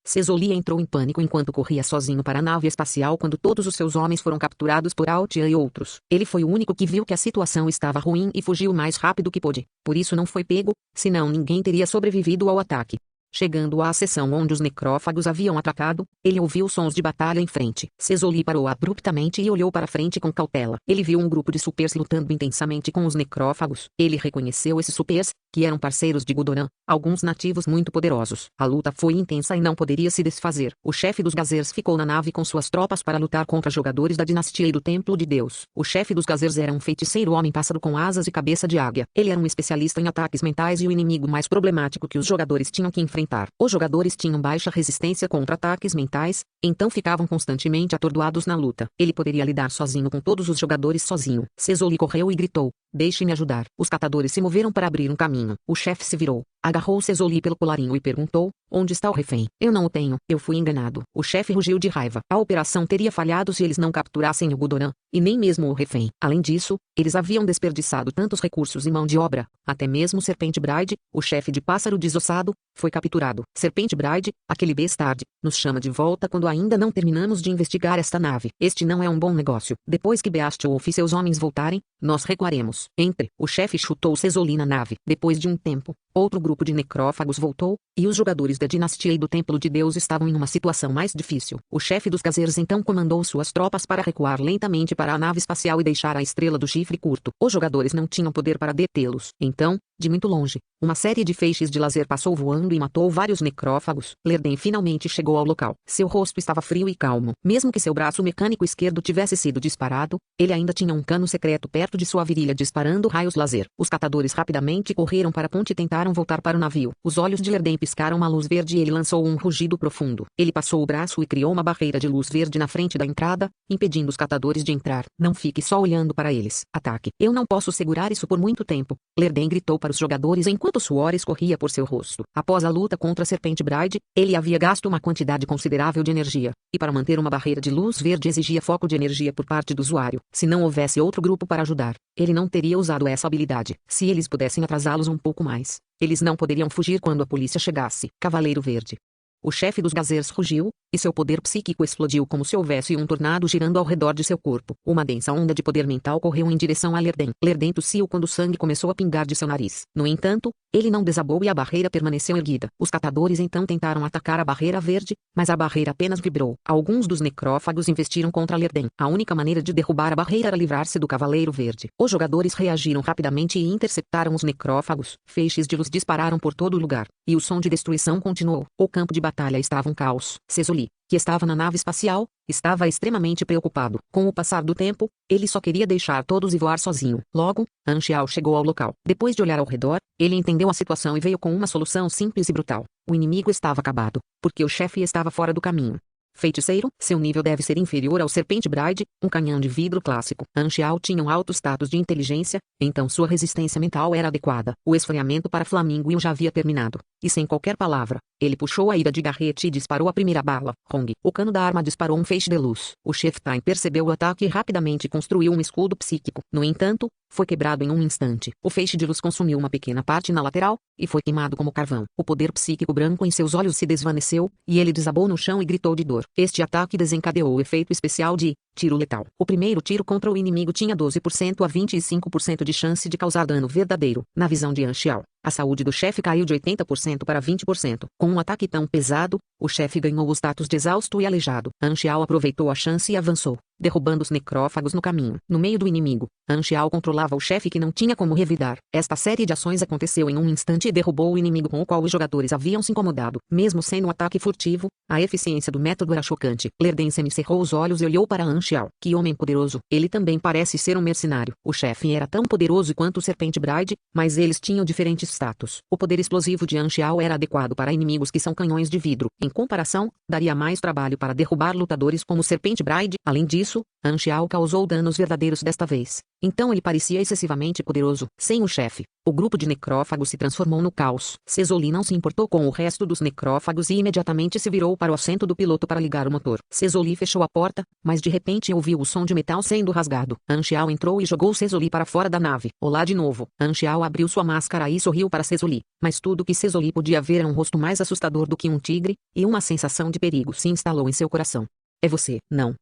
Cesoli entrou em pânico enquanto corria sozinho para a nave espacial quando todos os seus homens foram capturados por Altia e outros. Ele foi o único que viu que a situação estava ruim e fugiu o mais rápido que pôde. Por isso não foi pego, senão ninguém teria sobrevivido ao ataque. Chegando à seção onde os necrófagos haviam atacado, ele ouviu sons de batalha em frente. Cesoli parou abruptamente e olhou para frente com cautela. Ele viu um grupo de supers lutando intensamente com os necrófagos. Ele reconheceu esses supers, que eram parceiros de Godoran, alguns nativos muito poderosos. A luta foi intensa e não poderia se desfazer. O chefe dos Gazers ficou na nave com suas tropas para lutar contra jogadores da dinastia e do Templo de Deus. O chefe dos Gazers era um feiticeiro homem-pássaro com asas e cabeça de águia. Ele era um especialista em ataques mentais e o inimigo mais problemático que os jogadores tinham que enfrentar. Os jogadores tinham baixa resistência contra ataques mentais, então ficavam constantemente atordoados na luta. Ele poderia lidar sozinho com todos os jogadores sozinho. Cesoli correu e gritou, deixe-me ajudar. Os catadores se moveram para abrir um caminho. O chefe se virou, agarrou Cesoli pelo colarinho e perguntou, onde está o refém? Eu não o tenho. Eu fui enganado. O chefe rugiu de raiva. A operação teria falhado se eles não capturassem o Godoran, e nem mesmo o refém. Além disso, eles haviam desperdiçado tantos recursos e mão de obra. Até mesmo Serpente Bride, o chefe de pássaro desossado, foi capturado. Serpente Bride, aquele bastard, nos chama de volta quando ainda não terminamos de investigar esta nave. Este não é um bom negócio. Depois que Beastolf e seus homens voltarem, nós recuaremos. Entre. O chefe chutou Cesoli na nave. Depois de um tempo, outro grupo de necrófagos voltou, e os jogadores da dinastia e do Templo de Deus estavam em uma situação mais difícil. O chefe dos Gazers então comandou suas tropas para recuar lentamente para a nave espacial e deixar a estrela do chifre curto. Os jogadores não tinham poder para detê-los. Então, de muito longe, uma série de feixes de laser passou voando e matou vários necrófagos. Lerden finalmente chegou ao local. Seu rosto estava frio e calmo. Mesmo que seu braço mecânico esquerdo tivesse sido disparado, ele ainda tinha um cano secreto perto de sua virilha disparando raios laser. Os catadores rapidamente correram para a ponte e tentaram tentaram voltar para o navio. Os olhos de Lerden piscaram uma luz verde e ele lançou um rugido profundo. Ele passou o braço e criou uma barreira de luz verde na frente da entrada, impedindo os catadores de entrar. Não fique só olhando para eles. Ataque. Eu não posso segurar isso por muito tempo. Lerden gritou para os jogadores enquanto o suor escorria por seu rosto. Após a luta contra a Serpente Bride, ele havia gasto uma quantidade considerável de energia. E para manter uma barreira de luz verde exigia foco de energia por parte do usuário. Se não houvesse outro grupo para ajudar, ele não teria usado essa habilidade. Se eles pudessem atrasá-los um pouco mais, eles não poderiam fugir quando a polícia chegasse. Cavaleiro Verde. O chefe dos Gazers rugiu, e seu poder psíquico explodiu como se houvesse um tornado girando ao redor de seu corpo. Uma densa onda de poder mental correu em direção a Lerden. Lerden tossiu quando o sangue começou a pingar de seu nariz. No entanto, ele não desabou e a barreira permaneceu erguida. Os catadores então tentaram atacar a barreira verde, mas a barreira apenas vibrou. Alguns dos necrófagos investiram contra Lerden. A única maneira de derrubar a barreira era livrar-se do Cavaleiro Verde. Os jogadores reagiram rapidamente e interceptaram os necrófagos. Feixes de luz dispararam por todo o lugar, e o som de destruição continuou. O campo de batalha estava um caos. Sesoli, que estava na nave espacial, estava extremamente preocupado. Com o passar do tempo, ele só queria deixar todos e voar sozinho. Logo, Anxiao chegou ao local. Depois de olhar ao redor, ele entendeu a situação e veio com uma solução simples e brutal. O inimigo estava acabado, porque o chefe estava fora do caminho. Feiticeiro, seu nível deve ser inferior ao Serpente Bride, um canhão de vidro clássico. Anxiao tinha um alto status de inteligência, então sua resistência mental era adequada. O esfriamento para Flamingo já havia terminado, e sem qualquer palavra, ele puxou a ira de garrete e disparou a primeira bala. Hong. O cano da arma disparou um feixe de luz. O Chieftain percebeu o ataque e rapidamente construiu um escudo psíquico. No entanto, foi quebrado em um instante. O feixe de luz consumiu uma pequena parte na lateral, e foi queimado como carvão. O poder psíquico branco em seus olhos se desvaneceu, e ele desabou no chão e gritou de dor. Este ataque desencadeou o efeito especial de tiro letal. O primeiro tiro contra o inimigo tinha 12% a 25% de chance de causar dano verdadeiro. Na visão de Anxiao, a saúde do chefe caiu de 80% para 20%. Com um ataque tão pesado, o chefe ganhou o status de exausto e aleijado. Anxiao aproveitou a chance e avançou, derrubando os necrófagos no caminho. No meio do inimigo, Anxiao controlava o chefe que não tinha como revidar. Esta série de ações aconteceu em um instante e derrubou o inimigo com o qual os jogadores haviam se incomodado. Mesmo sendo um ataque furtivo, a eficiência do método era chocante. Lerden semicerrou os olhos e olhou para Anxiao. Que homem poderoso. Ele também parece ser um mercenário. O chefe era tão poderoso quanto o Serpente Bride, mas eles tinham diferentes status. O poder explosivo de Anxiao era adequado para inimigos que são canhões de vidro. Em comparação, daria mais trabalho para derrubar lutadores como Serpente Bride. Além disso, Anxiao causou danos verdadeiros desta vez. Então ele parecia excessivamente poderoso. Sem o chefe, o grupo de necrófagos se transformou no caos. Sesoli não se importou com o resto dos necrófagos e imediatamente se virou para o assento do piloto para ligar o motor. Sesoli fechou a porta, mas de repente ouviu o som de metal sendo rasgado. Anxiao entrou e jogou Sesoli para fora da nave. Olá de novo. Anxiao abriu sua máscara e sorriu para Sesoli. Mas tudo que Sesoli podia ver era um rosto mais assustador do que um tigre, e uma sensação de perigo se instalou em seu coração. É você, não.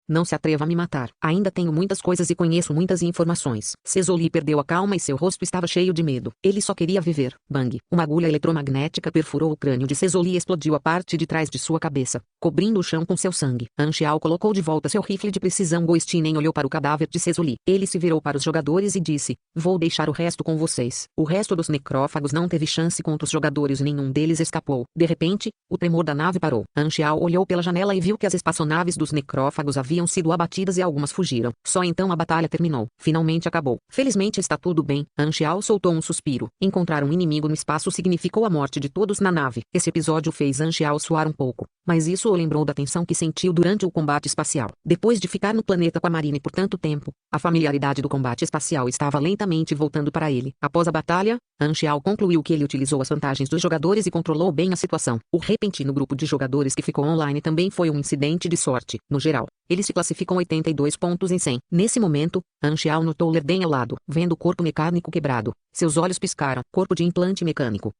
Não se atreva a me matar. Ainda tenho muitas coisas e conheço muitas informações. Sesoli perdeu a calma e seu rosto estava cheio de medo. Ele só queria viver. Bang! Uma agulha eletromagnética perfurou o crânio de Sesoli e explodiu a parte de trás de sua cabeça, cobrindo o chão com seu sangue. Anxiao colocou de volta seu rifle de precisão. Goistinen olhou para o cadáver de Sesoli. Ele se virou para os jogadores e disse: vou deixar o resto com vocês. O resto dos necrófagos não teve chance contra os jogadores e nenhum deles escapou. De repente, o tremor da nave parou. Anxiao olhou pela janela e viu que as espaçonaves dos necrófagos haviam sido abatidas e algumas fugiram. Só então a batalha terminou. Finalmente acabou. Felizmente está tudo bem. Anxiao soltou um suspiro. Encontrar um inimigo no espaço significou a morte de todos na nave. Esse episódio fez Anxiao suar um pouco, mas isso o lembrou da tensão que sentiu durante o combate espacial. Depois de ficar no planeta com a Marine por tanto tempo, a familiaridade do combate espacial estava lentamente voltando para ele. Após a batalha, Anxiao concluiu que ele utilizou as vantagens dos jogadores e controlou bem a situação. O repentino grupo de jogadores que ficou online também foi um incidente de sorte. No geral, ele se classificou 82 pontos em 100. Nesse momento, Anxiao notou Lerden ao lado, vendo o corpo mecânico quebrado. Seus olhos piscaram. Corpo de implante mecânico.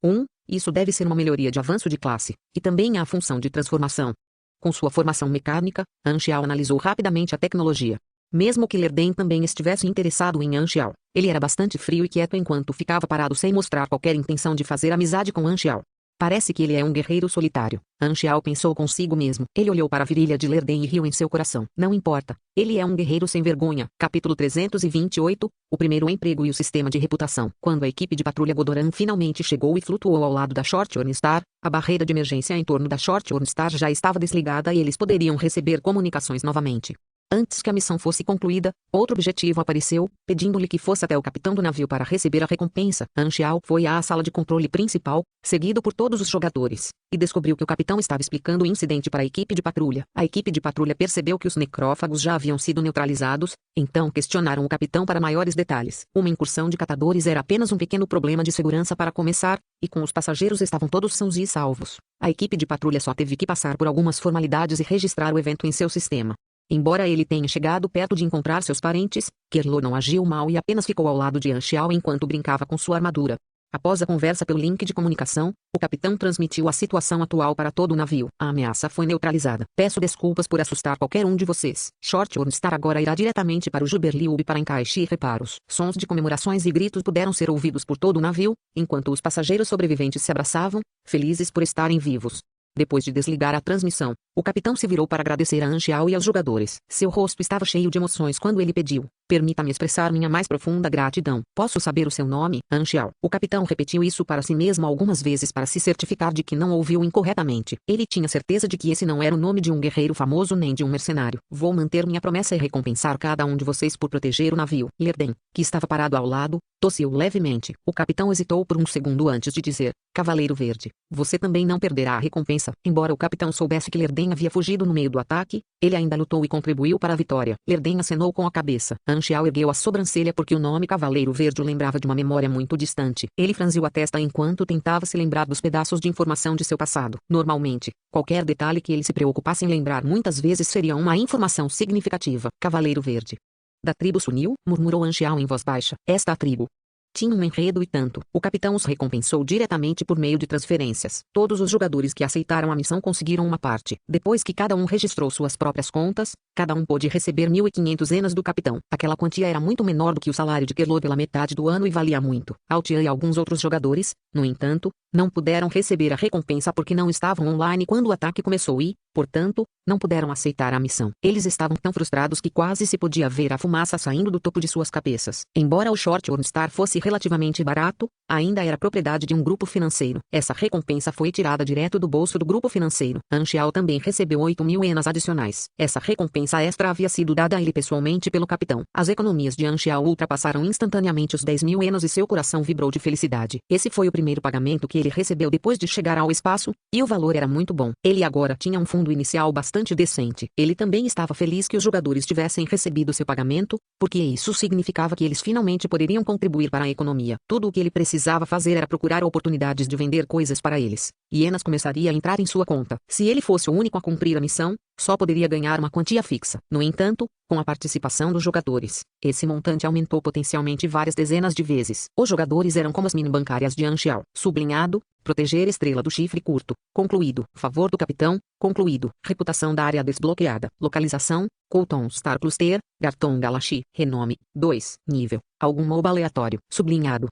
Isso deve ser uma melhoria de avanço de classe, e também a função de transformação. Com sua formação mecânica, Anxiao analisou rapidamente a tecnologia. Mesmo que Lerden também estivesse interessado em Anxiao, ele era bastante frio e quieto enquanto ficava parado sem mostrar qualquer intenção de fazer amizade com Anxiao. Parece que ele é um guerreiro solitário. Anxiao pensou consigo mesmo. Ele olhou para a virilha de Lerden e riu em seu coração. Não importa. Ele é um guerreiro sem vergonha. Capítulo 328, o primeiro emprego e o sistema de reputação. Quando a equipe de patrulha Godoran finalmente chegou e flutuou ao lado da Shorthorn Star, a barreira de emergência em torno da Shorthorn Star já estava desligada e eles poderiam receber comunicações novamente. Antes que a missão fosse concluída, outro objetivo apareceu, pedindo-lhe que fosse até o capitão do navio para receber a recompensa. Han Xiao foi à sala de controle principal, seguido por todos os jogadores, e descobriu que o capitão estava explicando o incidente para a equipe de patrulha. A equipe de patrulha percebeu que os necrófagos já haviam sido neutralizados, então questionaram o capitão para maiores detalhes. Uma incursão de catadores era apenas um pequeno problema de segurança para começar, e com os passageiros estavam todos sãos e salvos. A equipe de patrulha só teve que passar por algumas formalidades e registrar o evento em seu sistema. Embora ele tenha chegado perto de encontrar seus parentes, Kerlo não agiu mal e apenas ficou ao lado de Han Xiao enquanto brincava com sua armadura. Após a conversa pelo link de comunicação, o capitão transmitiu a situação atual para todo o navio. A ameaça foi neutralizada. Peço desculpas por assustar qualquer um de vocês. Short Star agora irá diretamente para o Juberliub para encaixe e reparos. Sons de comemorações e gritos puderam ser ouvidos por todo o navio, enquanto os passageiros sobreviventes se abraçavam, felizes por estarem vivos. Depois de desligar a transmissão, o capitão se virou para agradecer a Han Xiao e aos jogadores. Seu rosto estava cheio de emoções quando ele pediu: "Permita-me expressar minha mais profunda gratidão. Posso saber o seu nome, Han Xiao?" O capitão repetiu isso para si mesmo algumas vezes para se certificar de que não ouviu incorretamente. Ele tinha certeza de que esse não era o nome de um guerreiro famoso nem de um mercenário. "Vou manter minha promessa e recompensar cada um de vocês por proteger o navio." Lerden, que estava parado ao lado, tossiu levemente. O capitão hesitou por um segundo antes de dizer: "Cavaleiro Verde, você também não perderá a recompensa." Embora o capitão soubesse que Lerden havia fugido no meio do ataque, ele ainda lutou e contribuiu para a vitória. Lerden acenou com a cabeça. Han Xiao ergueu a sobrancelha porque o nome Cavaleiro Verde o lembrava de uma memória muito distante. Ele franziu a testa enquanto tentava se lembrar dos pedaços de informação de seu passado. Normalmente, qualquer detalhe que ele se preocupasse em lembrar muitas vezes seria uma informação significativa. Cavaleiro Verde. Da tribo Sunil, murmurou Han Xiao em voz baixa. Esta tribo tinha um enredo e tanto. O capitão os recompensou diretamente por meio de transferências. Todos os jogadores que aceitaram a missão conseguiram uma parte. Depois que cada um registrou suas próprias contas, cada um pôde receber 1.500 enas do capitão. Aquela quantia era muito menor do que o salário de Kerlo pela metade do ano e valia muito. Altian e alguns outros jogadores, no entanto, não puderam receber a recompensa porque não estavam online quando o ataque começou e, portanto, não puderam aceitar a missão. Eles estavam tão frustrados que quase se podia ver a fumaça saindo do topo de suas cabeças. Embora o Short Star fosse relativamente barato, ainda era propriedade de um grupo financeiro. Essa recompensa foi tirada direto do bolso do grupo financeiro. Han Xiao também recebeu 8.000 enas adicionais. Essa recompensa extra havia sido dada a ele pessoalmente pelo capitão. As economias de Han Xiao ultrapassaram instantaneamente os 10.000 enas e seu coração vibrou de felicidade. Esse foi o primeiro pagamento que ele recebeu depois de chegar ao espaço, e o valor era muito bom. Ele agora tinha um fundo inicial bastante decente. Ele também estava feliz que os jogadores tivessem recebido seu pagamento, porque isso significava que eles finalmente poderiam contribuir para a economia. Tudo o que ele precisava fazer era procurar oportunidades de vender coisas para eles. Ienas começaria a entrar em sua conta. Se ele fosse o único a cumprir a missão, só poderia ganhar uma quantia fixa. No entanto, com a participação dos jogadores, esse montante aumentou potencialmente várias dezenas de vezes. Os jogadores eram como as mini bancárias de Han Xiao. Sublinhado: proteger estrela do chifre curto. Concluído. Favor do capitão. Concluído. Reputação da área desbloqueada. Localização: Colton Star Cluster, Garton Galaxy. Renome: 2. Nível: algum MOBA aleatório. Sublinhado.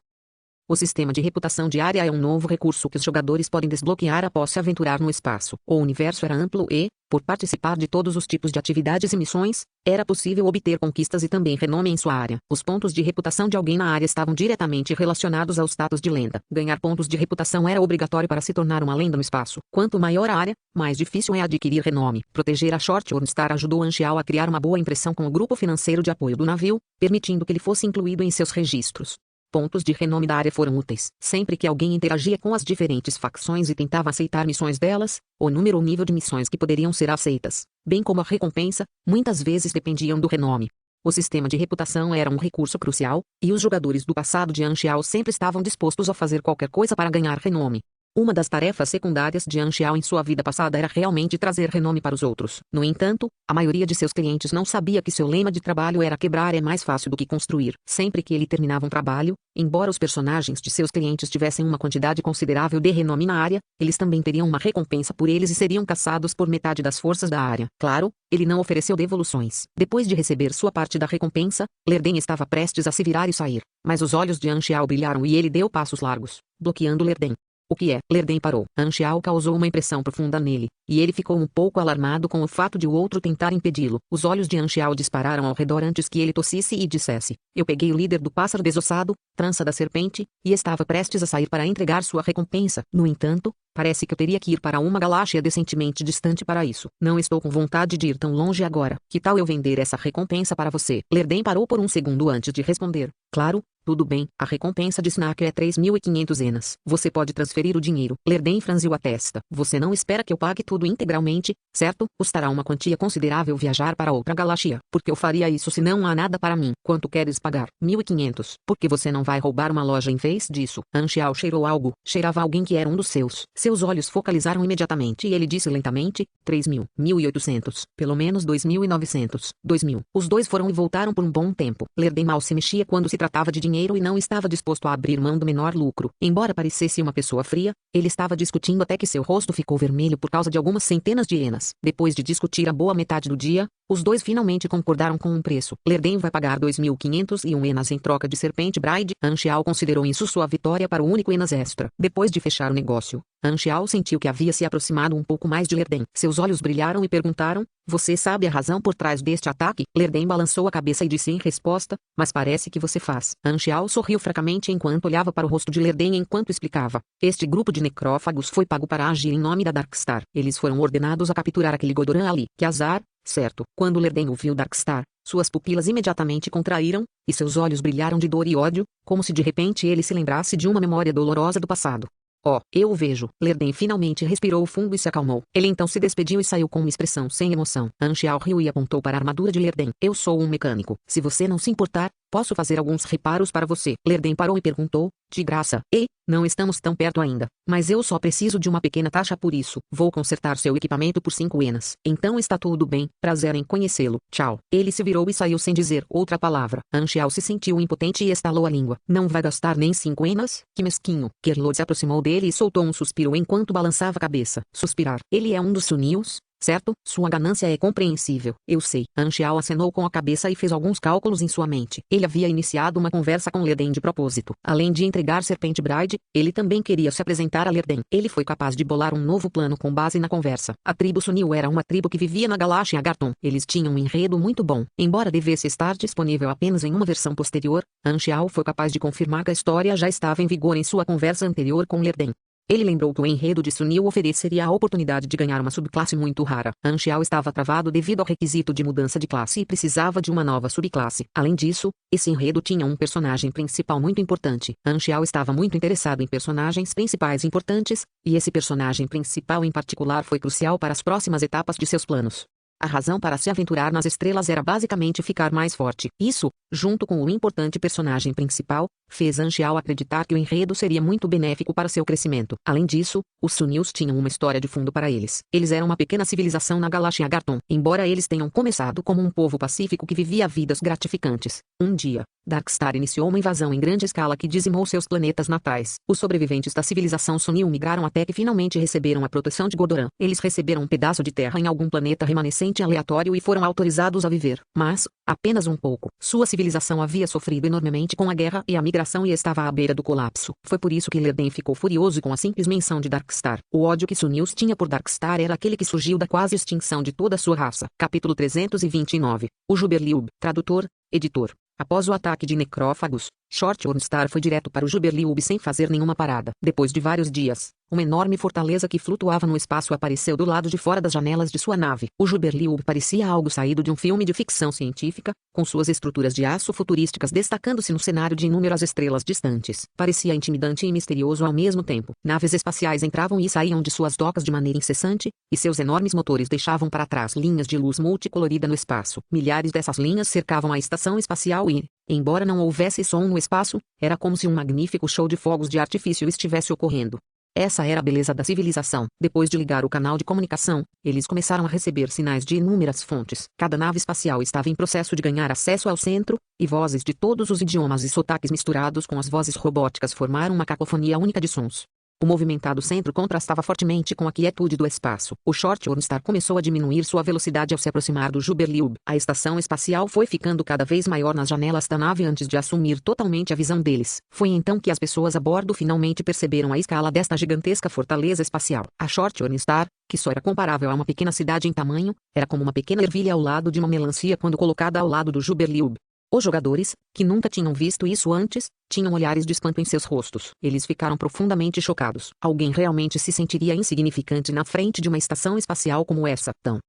O sistema de reputação diária é um novo recurso que os jogadores podem desbloquear após se aventurar no espaço. O universo era amplo e, por participar de todos os tipos de atividades e missões, era possível obter conquistas e também renome em sua área. Os pontos de reputação de alguém na área estavam diretamente relacionados ao status de lenda. Ganhar pontos de reputação era obrigatório para se tornar uma lenda no espaço. Quanto maior a área, mais difícil é adquirir renome. Proteger a Short Star ajudou Han Xiao a criar uma boa impressão com o grupo financeiro de apoio do navio, permitindo que ele fosse incluído em seus registros. Pontos de renome da área foram úteis. Sempre que alguém interagia com as diferentes facções e tentava aceitar missões delas, o número ou nível de missões que poderiam ser aceitas, bem como a recompensa, muitas vezes dependiam do renome. O sistema de reputação era um recurso crucial, e os jogadores do passado de Han Xiao sempre estavam dispostos a fazer qualquer coisa para ganhar renome. Uma das tarefas secundárias de Han Xiao em sua vida passada era realmente trazer renome para os outros. No entanto, a maioria de seus clientes não sabia que seu lema de trabalho era quebrar é mais fácil do que construir. Sempre que ele terminava um trabalho, embora os personagens de seus clientes tivessem uma quantidade considerável de renome na área, eles também teriam uma recompensa por eles e seriam caçados por metade das forças da área. Claro, ele não ofereceu devoluções. Depois de receber sua parte da recompensa, Lerden estava prestes a se virar e sair. Mas os olhos de Han Xiao brilharam e ele deu passos largos, bloqueando Lerden. O que é? Lerden parou. Anxiao causou uma impressão profunda nele, e ele ficou um pouco alarmado com o fato de o outro tentar impedi-lo. Os olhos de Anxiao dispararam ao redor antes que ele tossisse e dissesse: Eu peguei o líder do pássaro desossado, trança da serpente, e estava prestes a sair para entregar sua recompensa. No entanto, parece que eu teria que ir para uma galáxia decentemente distante para isso. Não estou com vontade de ir tão longe agora. Que tal eu vender essa recompensa para você? Lerden parou por um segundo antes de responder. Claro, tudo bem. A recompensa de Snack é 3.500 enas. Você pode transferir o dinheiro. Lerden franziu a testa. Você não espera que eu pague tudo integralmente, certo? Custará uma quantia considerável viajar para outra galáxia. Porque eu faria isso se não há nada para mim. Quanto queres pagar? 1.500. Porque você não vai roubar uma loja em vez disso. Anxiao cheirou algo. Cheirava alguém que era um dos seus. Seus olhos focalizaram imediatamente e ele disse lentamente: 3.000. 1.800. Pelo menos 2.900. 2.000. Os dois foram e voltaram por um bom tempo. Lerden mal se mexia quando se tratava de dinheiro e não estava disposto a abrir mão do menor lucro. Embora parecesse uma pessoa fria, ele estava discutindo até que seu rosto ficou vermelho por causa de algumas centenas de enas. Depois de discutir a boa metade do dia, os dois finalmente concordaram com um preço. Lerden vai pagar 2.501 enas em troca de Serpente Bride. Anxiao considerou isso sua vitória para o único enas extra. Depois de fechar o negócio, Anxiao sentiu que havia se aproximado um pouco mais de Lerden. Seus olhos brilharam e perguntaram: Você sabe a razão por trás deste ataque? Lerden balançou a cabeça e disse em resposta: Mas parece que você faz. Anxiao sorriu fracamente enquanto olhava para o rosto de Lerden enquanto explicava: Este grupo de necrófagos foi pago para agir em nome da Darkstar. Eles foram ordenados a capturar aquele Godoran ali. Que azar, certo? Quando Lerden ouviu Darkstar, suas pupilas imediatamente contraíram, e seus olhos brilharam de dor e ódio, como se de repente ele se lembrasse de uma memória dolorosa do passado. Oh, eu o vejo. Lerden finalmente respirou fundo e se acalmou. Ele então se despediu e saiu com uma expressão sem emoção. Anxiao riu e apontou para a armadura de Lerden. Eu sou um mecânico. Se você não se importar, posso fazer alguns reparos para você. Lerden parou e perguntou: De graça? Não estamos tão perto ainda. Mas eu só preciso de uma pequena taxa por isso. Vou consertar seu equipamento por 5 enas. Então está tudo bem. Prazer em conhecê-lo. Tchau. Ele se virou e saiu sem dizer outra palavra. Anxiao se sentiu impotente e estalou a língua. Não vai gastar nem 5 enas? Que mesquinho. Kerlod se aproximou dele e soltou um suspiro enquanto balançava a cabeça. Suspirar. Ele é um dos Sunils? Certo? Sua ganância é compreensível. Eu sei. Anxiao acenou com a cabeça e fez alguns cálculos em sua mente. Ele havia iniciado uma conversa com Lerden de propósito. Além de entregar Serpente Bride, ele também queria se apresentar a Lerden. Ele foi capaz de bolar um novo plano com base na conversa. A tribo Sunil era uma tribo que vivia na galáxia Garton. Eles tinham um enredo muito bom. Embora devesse estar disponível apenas em uma versão posterior, Anxiao foi capaz de confirmar que a história já estava em vigor em sua conversa anterior com Lerden. Ele lembrou que o enredo de Sunil ofereceria a oportunidade de ganhar uma subclasse muito rara. Anxiao estava travado devido ao requisito de mudança de classe e precisava de uma nova subclasse. Além disso, esse enredo tinha um personagem principal muito importante. Anxiao estava muito interessado em personagens principais importantes, e esse personagem principal em particular foi crucial para as próximas etapas de seus planos. A razão para se aventurar nas estrelas era basicamente ficar mais forte. Isso, junto com o importante personagem principal, fez Anxiao acreditar que o enredo seria muito benéfico para seu crescimento. Além disso, os Sunils tinham uma história de fundo para eles. Eles eram uma pequena civilização na galáxia Garton. Embora eles tenham começado como um povo pacífico que vivia vidas gratificantes, um dia, Darkstar iniciou uma invasão em grande escala que dizimou seus planetas natais. Os sobreviventes da civilização Sunil migraram até que finalmente receberam a proteção de Godoran. Eles receberam um pedaço de terra em algum planeta remanescente aleatório e foram autorizados a viver. Mas, apenas um pouco. Sua civilização havia sofrido enormemente com a guerra e a migração e estava à beira do colapso. Foi por isso que Lerden ficou furioso com a simples menção de Darkstar. O ódio que Sunils tinha por Darkstar era aquele que surgiu da quase extinção de toda a sua raça. Capítulo 329. O Juberliub. Tradutor, editor. Após o ataque de necrófagos, Short-Ornstar foi direto para o Juberliub sem fazer nenhuma parada. Depois de vários dias, uma enorme fortaleza que flutuava no espaço apareceu do lado de fora das janelas de sua nave. O Juberliub parecia algo saído de um filme de ficção científica, com suas estruturas de aço futurísticas destacando-se no cenário de inúmeras estrelas distantes. Parecia intimidante e misterioso ao mesmo tempo. Naves espaciais entravam e saíam de suas docas de maneira incessante, e seus enormes motores deixavam para trás linhas de luz multicolorida no espaço. Milhares dessas linhas cercavam a estação espacial e, embora não houvesse som no espaço, era como se um magnífico show de fogos de artifício estivesse ocorrendo. Essa era a beleza da civilização. Depois de ligar o canal de comunicação, eles começaram a receber sinais de inúmeras fontes. Cada nave espacial estava em processo de ganhar acesso ao centro, e vozes de todos os idiomas e sotaques misturados com as vozes robóticas formaram uma cacofonia única de sons. O movimentado centro contrastava fortemente com a quietude do espaço. O Short Ornstar começou a diminuir sua velocidade ao se aproximar do Juberliub. A estação espacial foi ficando cada vez maior nas janelas da nave antes de assumir totalmente a visão deles. Foi então que as pessoas a bordo finalmente perceberam a escala desta gigantesca fortaleza espacial. A Short Ornstar, que só era comparável a uma pequena cidade em tamanho, era como uma pequena ervilha ao lado de uma melancia quando colocada ao lado do Juberliub. Os jogadores, que nunca tinham visto isso antes, tinham olhares de espanto em seus rostos. Eles ficaram profundamente chocados. Alguém realmente se sentiria insignificante na frente de uma estação espacial como essa, tão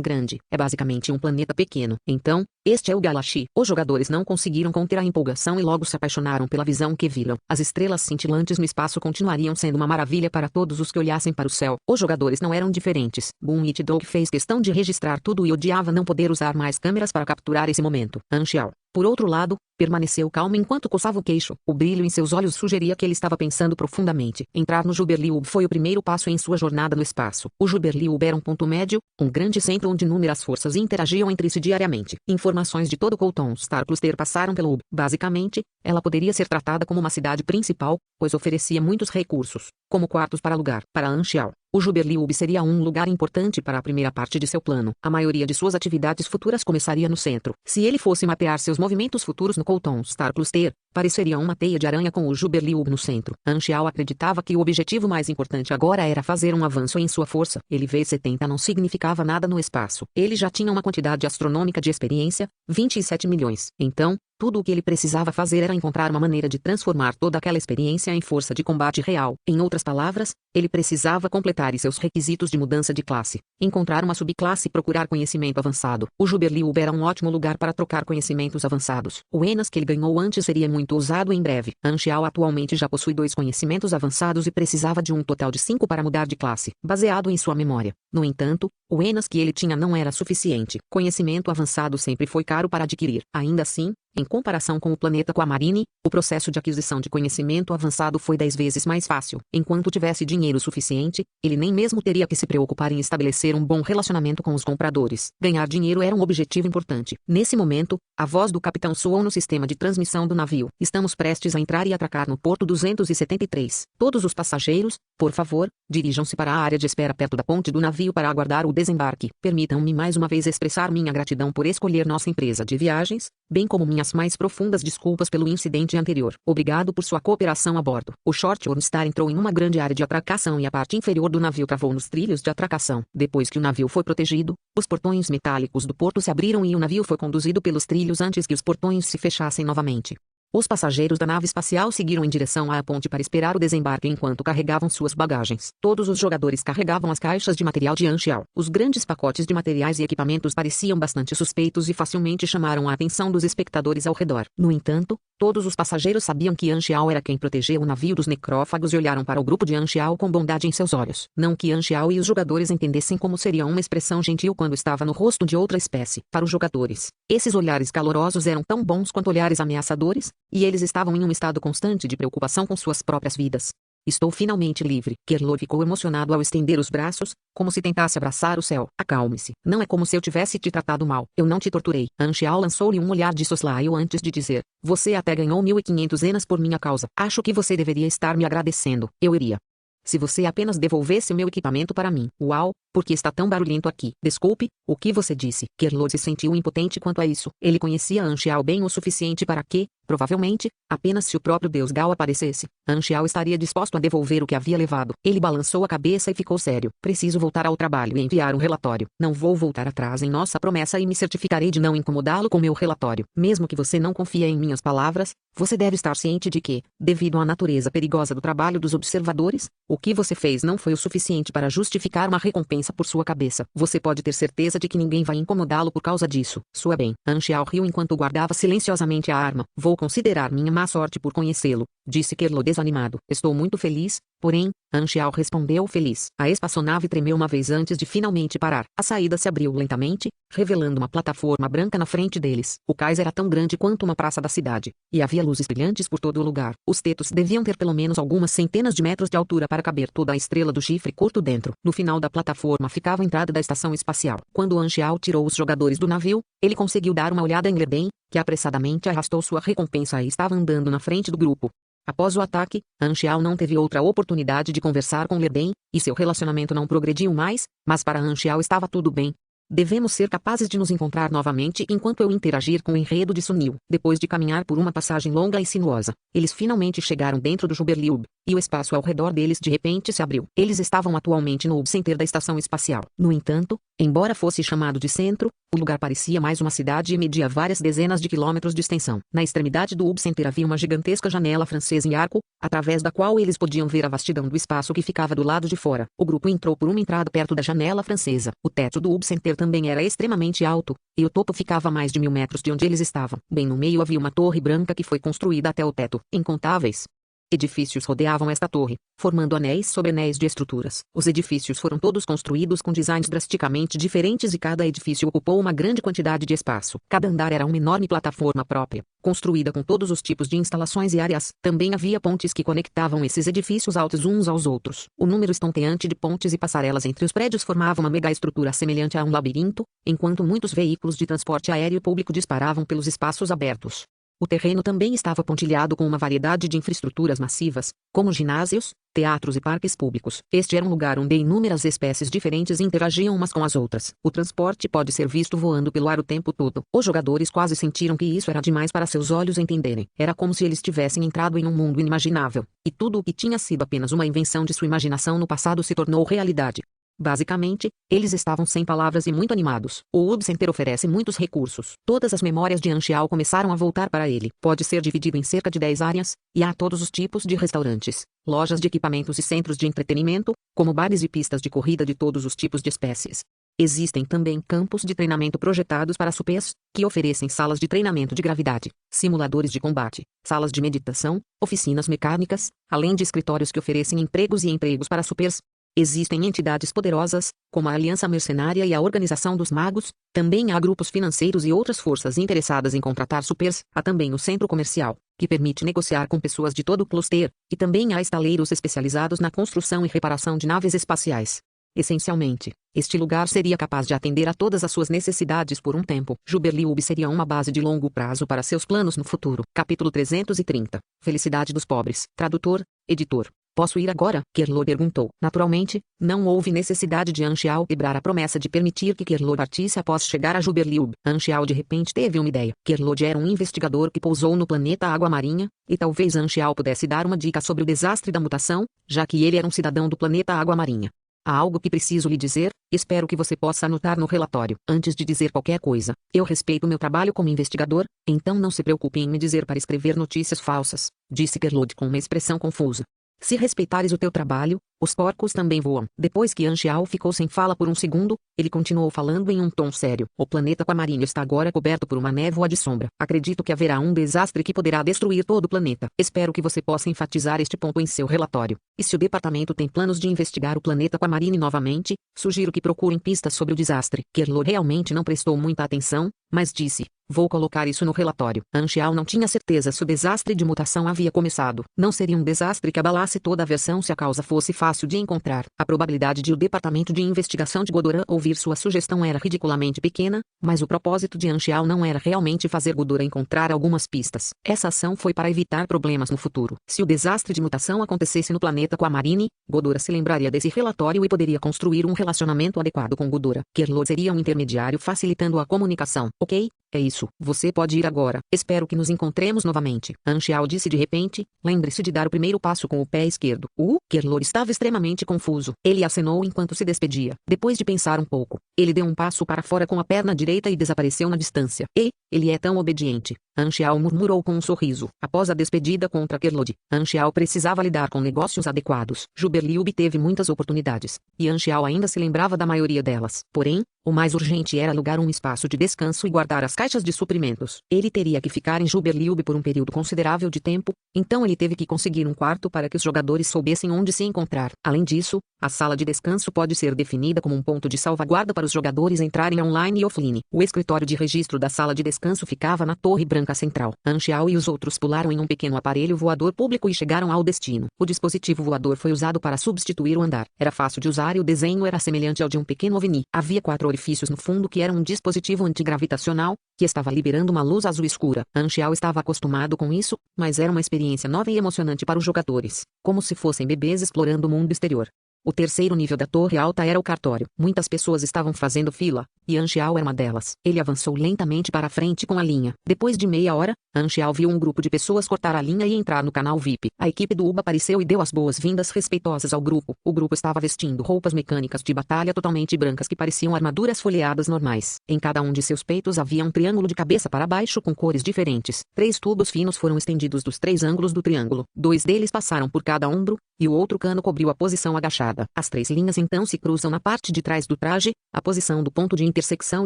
grande, é basicamente um planeta pequeno. Então, este é o Galaxy. Os jogadores não conseguiram conter a empolgação e logo se apaixonaram pela visão que viram. As estrelas cintilantes no espaço continuariam sendo uma maravilha para todos os que olhassem para o céu. Os jogadores não eram diferentes. Boom It Dog fez questão de registrar tudo e odiava não poder usar mais câmeras para capturar esse momento. Anxial, por outro lado, permaneceu calmo enquanto coçava o queixo. O brilho em seus olhos sugeria que ele estava pensando profundamente. Entrar no Juberliub foi o primeiro passo em sua jornada no espaço. O Juberliub era um ponto médio, um grande centro onde inúmeras forças interagiam entre si diariamente. Informações de todo Colton Star Cluster passaram pelo UB. Basicamente, ela poderia ser tratada como uma cidade principal, pois oferecia muitos recursos, como quartos para alugar. Para Anxial, o Juberliub seria um lugar importante para a primeira parte de seu plano. A maioria de suas atividades futuras começaria no centro. Se ele fosse mapear seus movimentos futuros no Colton Star Cluster, pareceria uma teia de aranha com o Juberliub no centro. Anxial acreditava que o objetivo mais importante agora era fazer um avanço em sua força. Ele V70 não significava nada no espaço. Ele já tinha uma quantidade astronômica de experiência, 27 milhões. Então, tudo o que ele precisava fazer era encontrar uma maneira de transformar toda aquela experiência em força de combate real. Em outras palavras, ele precisava completar seus requisitos de mudança de classe, encontrar uma subclasse e procurar conhecimento avançado. O Juberliub era um ótimo lugar para trocar conhecimentos avançados. O Enas que ele ganhou antes seria muito usado em breve. Anxial atualmente já possui 2 conhecimentos avançados e precisava de um total de 5 para mudar de classe, baseado em sua memória. No entanto, o Enas que ele tinha não era suficiente. Conhecimento avançado sempre foi caro para adquirir. Ainda assim, em comparação com o planeta Aquamarine, o processo de aquisição de conhecimento avançado foi 10 vezes mais fácil. Enquanto tivesse dinheiro suficiente, ele nem mesmo teria que se preocupar em estabelecer um bom relacionamento com os compradores. Ganhar dinheiro era um objetivo importante. Nesse momento, a voz do capitão soou no sistema de transmissão do navio. Estamos prestes a entrar e atracar no porto 273. Todos os passageiros, por favor, dirijam-se para a área de espera perto da ponte do navio para aguardar o desembarque. Permitam-me mais uma vez expressar minha gratidão por escolher nossa empresa de viagens, bem como minhas mais profundas desculpas pelo incidente anterior. Obrigado por sua cooperação a bordo. O Short Ornstar entrou em uma grande área de atracação e a parte inferior do navio travou nos trilhos de atracação. Depois que o navio foi protegido, os portões metálicos do porto se abriram e o navio foi conduzido pelos trilhos antes que os portões se fechassem novamente. Os passageiros da nave espacial seguiram em direção à ponte para esperar o desembarque enquanto carregavam suas bagagens. Todos os jogadores carregavam as caixas de material de Anxial. Os grandes pacotes de materiais e equipamentos pareciam bastante suspeitos e facilmente chamaram a atenção dos espectadores ao redor. No entanto, todos os passageiros sabiam que Anxial era quem protegeu o navio dos necrófagos e olharam para o grupo de Anxial com bondade em seus olhos. Não que Anxial e os jogadores entendessem como seria uma expressão gentil quando estava no rosto de outra espécie. Para os jogadores, esses olhares calorosos eram tão bons quanto olhares ameaçadores, e eles estavam em um estado constante de preocupação com suas próprias vidas. Estou finalmente livre. Kerlo ficou emocionado ao estender os braços, como se tentasse abraçar o céu. Acalme-se. Não é como se eu tivesse te tratado mal. Eu não te torturei. Anxial lançou-lhe um olhar de soslaio antes de dizer: você até ganhou 1.500 enas por minha causa. Acho que você deveria estar me agradecendo. Eu iria. Se você apenas devolvesse o meu equipamento para mim. Uau, por que está tão barulhento aqui? Desculpe, o que você disse? Kerlo se sentiu impotente quanto a isso. Ele conhecia Anxial bem o suficiente para que, provavelmente, apenas se o próprio Deus Gal aparecesse, Anxial estaria disposto a devolver o que havia levado. Ele balançou a cabeça e ficou sério. Preciso voltar ao trabalho e enviar um relatório. Não vou voltar atrás em nossa promessa e me certificarei de não incomodá-lo com meu relatório. Mesmo que você não confie em minhas palavras, você deve estar ciente de que, devido à natureza perigosa do trabalho dos observadores, o que você fez não foi o suficiente para justificar uma recompensa por sua cabeça. Você pode ter certeza de que ninguém vai incomodá-lo por causa disso. Sua bem. Anxial riu enquanto guardava silenciosamente a arma. Vou considerar minha má sorte por conhecê-lo, disse Kerlo desanimado. Estou muito feliz, porém, Anxial respondeu feliz. A espaçonave tremeu uma vez antes de finalmente parar. A saída se abriu lentamente, revelando uma plataforma branca na frente deles. O cais era tão grande quanto uma praça da cidade, e havia luzes brilhantes por todo o lugar. Os tetos deviam ter pelo menos algumas centenas de metros de altura para caber toda a estrela do chifre curto dentro. No final da plataforma ficava a entrada da estação espacial. Quando Anxial tirou os jogadores do navio, ele conseguiu dar uma olhada em Leben, que apressadamente arrastou sua recompensa e estava andando na frente do grupo. Após o ataque, Anxiao não teve outra oportunidade de conversar com Lerden, e seu relacionamento não progrediu mais, mas para Anxiao estava tudo bem. Devemos ser capazes de nos encontrar novamente enquanto eu interagir com o enredo de Sunil. Depois de caminhar por uma passagem longa e sinuosa, eles finalmente chegaram dentro do Juberliub, e o espaço ao redor deles de repente se abriu. Eles estavam atualmente no Hub Center da estação espacial. No entanto, embora fosse chamado de centro, o lugar parecia mais uma cidade e media várias dezenas de quilômetros de extensão. Na extremidade do Hub Center havia uma gigantesca janela francesa em arco, através da qual eles podiam ver a vastidão do espaço que ficava do lado de fora. O grupo entrou por uma entrada perto da janela francesa. O teto do Hub Center também era extremamente alto, e o topo ficava a mais de 1000 metros de onde eles estavam. Bem no meio havia uma torre branca que foi construída até o teto. Incontáveis edifícios rodeavam esta torre, formando anéis sobre anéis de estruturas. Os edifícios foram todos construídos com designs drasticamente diferentes e cada edifício ocupou uma grande quantidade de espaço. Cada andar era uma enorme plataforma própria, construída com todos os tipos de instalações e áreas. Também havia pontes que conectavam esses edifícios altos uns aos outros. O número estonteante de pontes e passarelas entre os prédios formava uma megaestrutura semelhante a um labirinto, enquanto muitos veículos de transporte aéreo público disparavam pelos espaços abertos. O terreno também estava pontilhado com uma variedade de infraestruturas massivas, como ginásios, teatros e parques públicos. Este era um lugar onde inúmeras espécies diferentes interagiam umas com as outras. O transporte pode ser visto voando pelo ar o tempo todo. Os jogadores quase sentiram que isso era demais para seus olhos entenderem. Era como se eles tivessem entrado em um mundo inimaginável, e tudo o que tinha sido apenas uma invenção de sua imaginação no passado se tornou realidade. Basicamente, eles estavam sem palavras e muito animados. O Hub Center oferece muitos recursos. Todas as memórias de Anxiao começaram a voltar para ele. Pode ser dividido em cerca de 10 áreas, e há todos os tipos de restaurantes, lojas de equipamentos e centros de entretenimento, como bares e pistas de corrida de todos os tipos de espécies. Existem também campos de treinamento projetados para supers, que oferecem salas de treinamento de gravidade, simuladores de combate, salas de meditação, oficinas mecânicas, além de escritórios que oferecem empregos e empregos para supers. Existem entidades poderosas, como a Aliança Mercenária e a Organização dos Magos, também há grupos financeiros e outras forças interessadas em contratar supers, há também o Centro Comercial, que permite negociar com pessoas de todo o cluster, e também há estaleiros especializados na construção e reparação de naves espaciais. Essencialmente, este lugar seria capaz de atender a todas as suas necessidades por um tempo. Juberliub seria uma base de longo prazo para seus planos no futuro. Capítulo 330. Felicidade dos pobres. Tradutor, editor. Posso ir agora? Kerlo perguntou. Naturalmente, não houve necessidade de Anxiao quebrar a promessa de permitir que Kerlo partisse após chegar a Juberliub. Anxiao de repente teve uma ideia. Kerlo era um investigador que pousou no planeta Água Marinha, e talvez Anxiao pudesse dar uma dica sobre o desastre da mutação, já que ele era um cidadão do planeta Água Marinha. Há algo que preciso lhe dizer, espero que você possa anotar no relatório. Antes de dizer qualquer coisa, eu respeito meu trabalho como investigador, então não se preocupe em me dizer para escrever notícias falsas, disse Kerlo com uma expressão confusa. Se respeitares o teu trabalho, os porcos também voam. Depois que Anxiao ficou sem fala por um segundo, ele continuou falando em um tom sério. O planeta Aquamarinho está agora coberto por uma névoa de sombra. Acredito que haverá um desastre que poderá destruir todo o planeta. Espero que você possa enfatizar este ponto em seu relatório. E se o departamento tem planos de investigar o planeta Aquamarine novamente, sugiro que procurem pistas sobre o desastre. Kerlo realmente não prestou muita atenção, mas disse: vou colocar isso no relatório. Anxiao não tinha certeza se o desastre de mutação havia começado. Não seria um desastre que abalasse toda a versão se a causa fosse fácil de encontrar. A probabilidade de o Departamento de Investigação de Ghidorah ouvir sua sugestão era ridiculamente pequena, mas o propósito de Anxiao não era realmente fazer Ghidorah encontrar algumas pistas. Essa ação foi para evitar problemas no futuro. Se o desastre de mutação acontecesse no planeta Aquamarine, Ghidorah se lembraria desse relatório e poderia construir um relacionamento adequado com Ghidorah. Kerlo seria um intermediário facilitando a comunicação. Ok? É isso. Você pode ir agora. Espero que nos encontremos novamente. Anxiao disse de repente. Lembre-se de dar o primeiro passo com o pé esquerdo. Kerlo estava extremamente confuso. Ele acenou enquanto se despedia. Depois de pensar um pouco, ele deu um passo para fora com a perna direita e desapareceu na distância. Ele é tão obediente. Anxiao murmurou com um sorriso. Após a despedida contra Kerlo, Anxiao precisava lidar com negócios adequados. Juberliub teve muitas oportunidades, e Anxiao ainda se lembrava da maioria delas. Porém, o mais urgente era alugar um espaço de descanso e guardar as caixas de suprimentos. Ele teria que ficar em Juberliub por um período considerável de tempo, então ele teve que conseguir um quarto para que os jogadores soubessem onde se encontrar. Além disso, A sala de descanso pode ser definida como um ponto de salvaguarda para os jogadores entrarem online e offline. O escritório de registro da sala de descanso ficava na Torre Branca Central. Anxiao e os outros pularam em um pequeno aparelho voador público e chegaram ao destino. O dispositivo voador foi usado para substituir o andar. Era fácil de usar e o desenho era semelhante ao de um pequeno ovni. Havia 4 orifícios no fundo que eram um dispositivo antigravitacional, que estava liberando uma luz azul escura. Anxiao estava acostumado com isso, mas era uma experiência nova e emocionante para os jogadores, como se fossem bebês explorando o mundo exterior. O terceiro nível da torre alta era o cartório. Muitas pessoas estavam fazendo fila, e Anxiao era uma delas. Ele avançou lentamente para a frente com a linha. Depois de meia hora, Anxiao viu um grupo de pessoas cortar a linha e entrar no canal VIP. A equipe do UBA apareceu e deu as boas-vindas respeitosas ao grupo. O grupo estava vestindo roupas mecânicas de batalha totalmente brancas que pareciam armaduras folheadas normais. Em cada um de seus peitos havia um triângulo de cabeça para baixo com cores diferentes. 3 tubos finos foram estendidos dos 3 ângulos do triângulo. 2 deles passaram por cada ombro, e o outro cano cobriu a posição agachada. As 3 linhas então se cruzam na parte de trás do traje. A posição do ponto de intersecção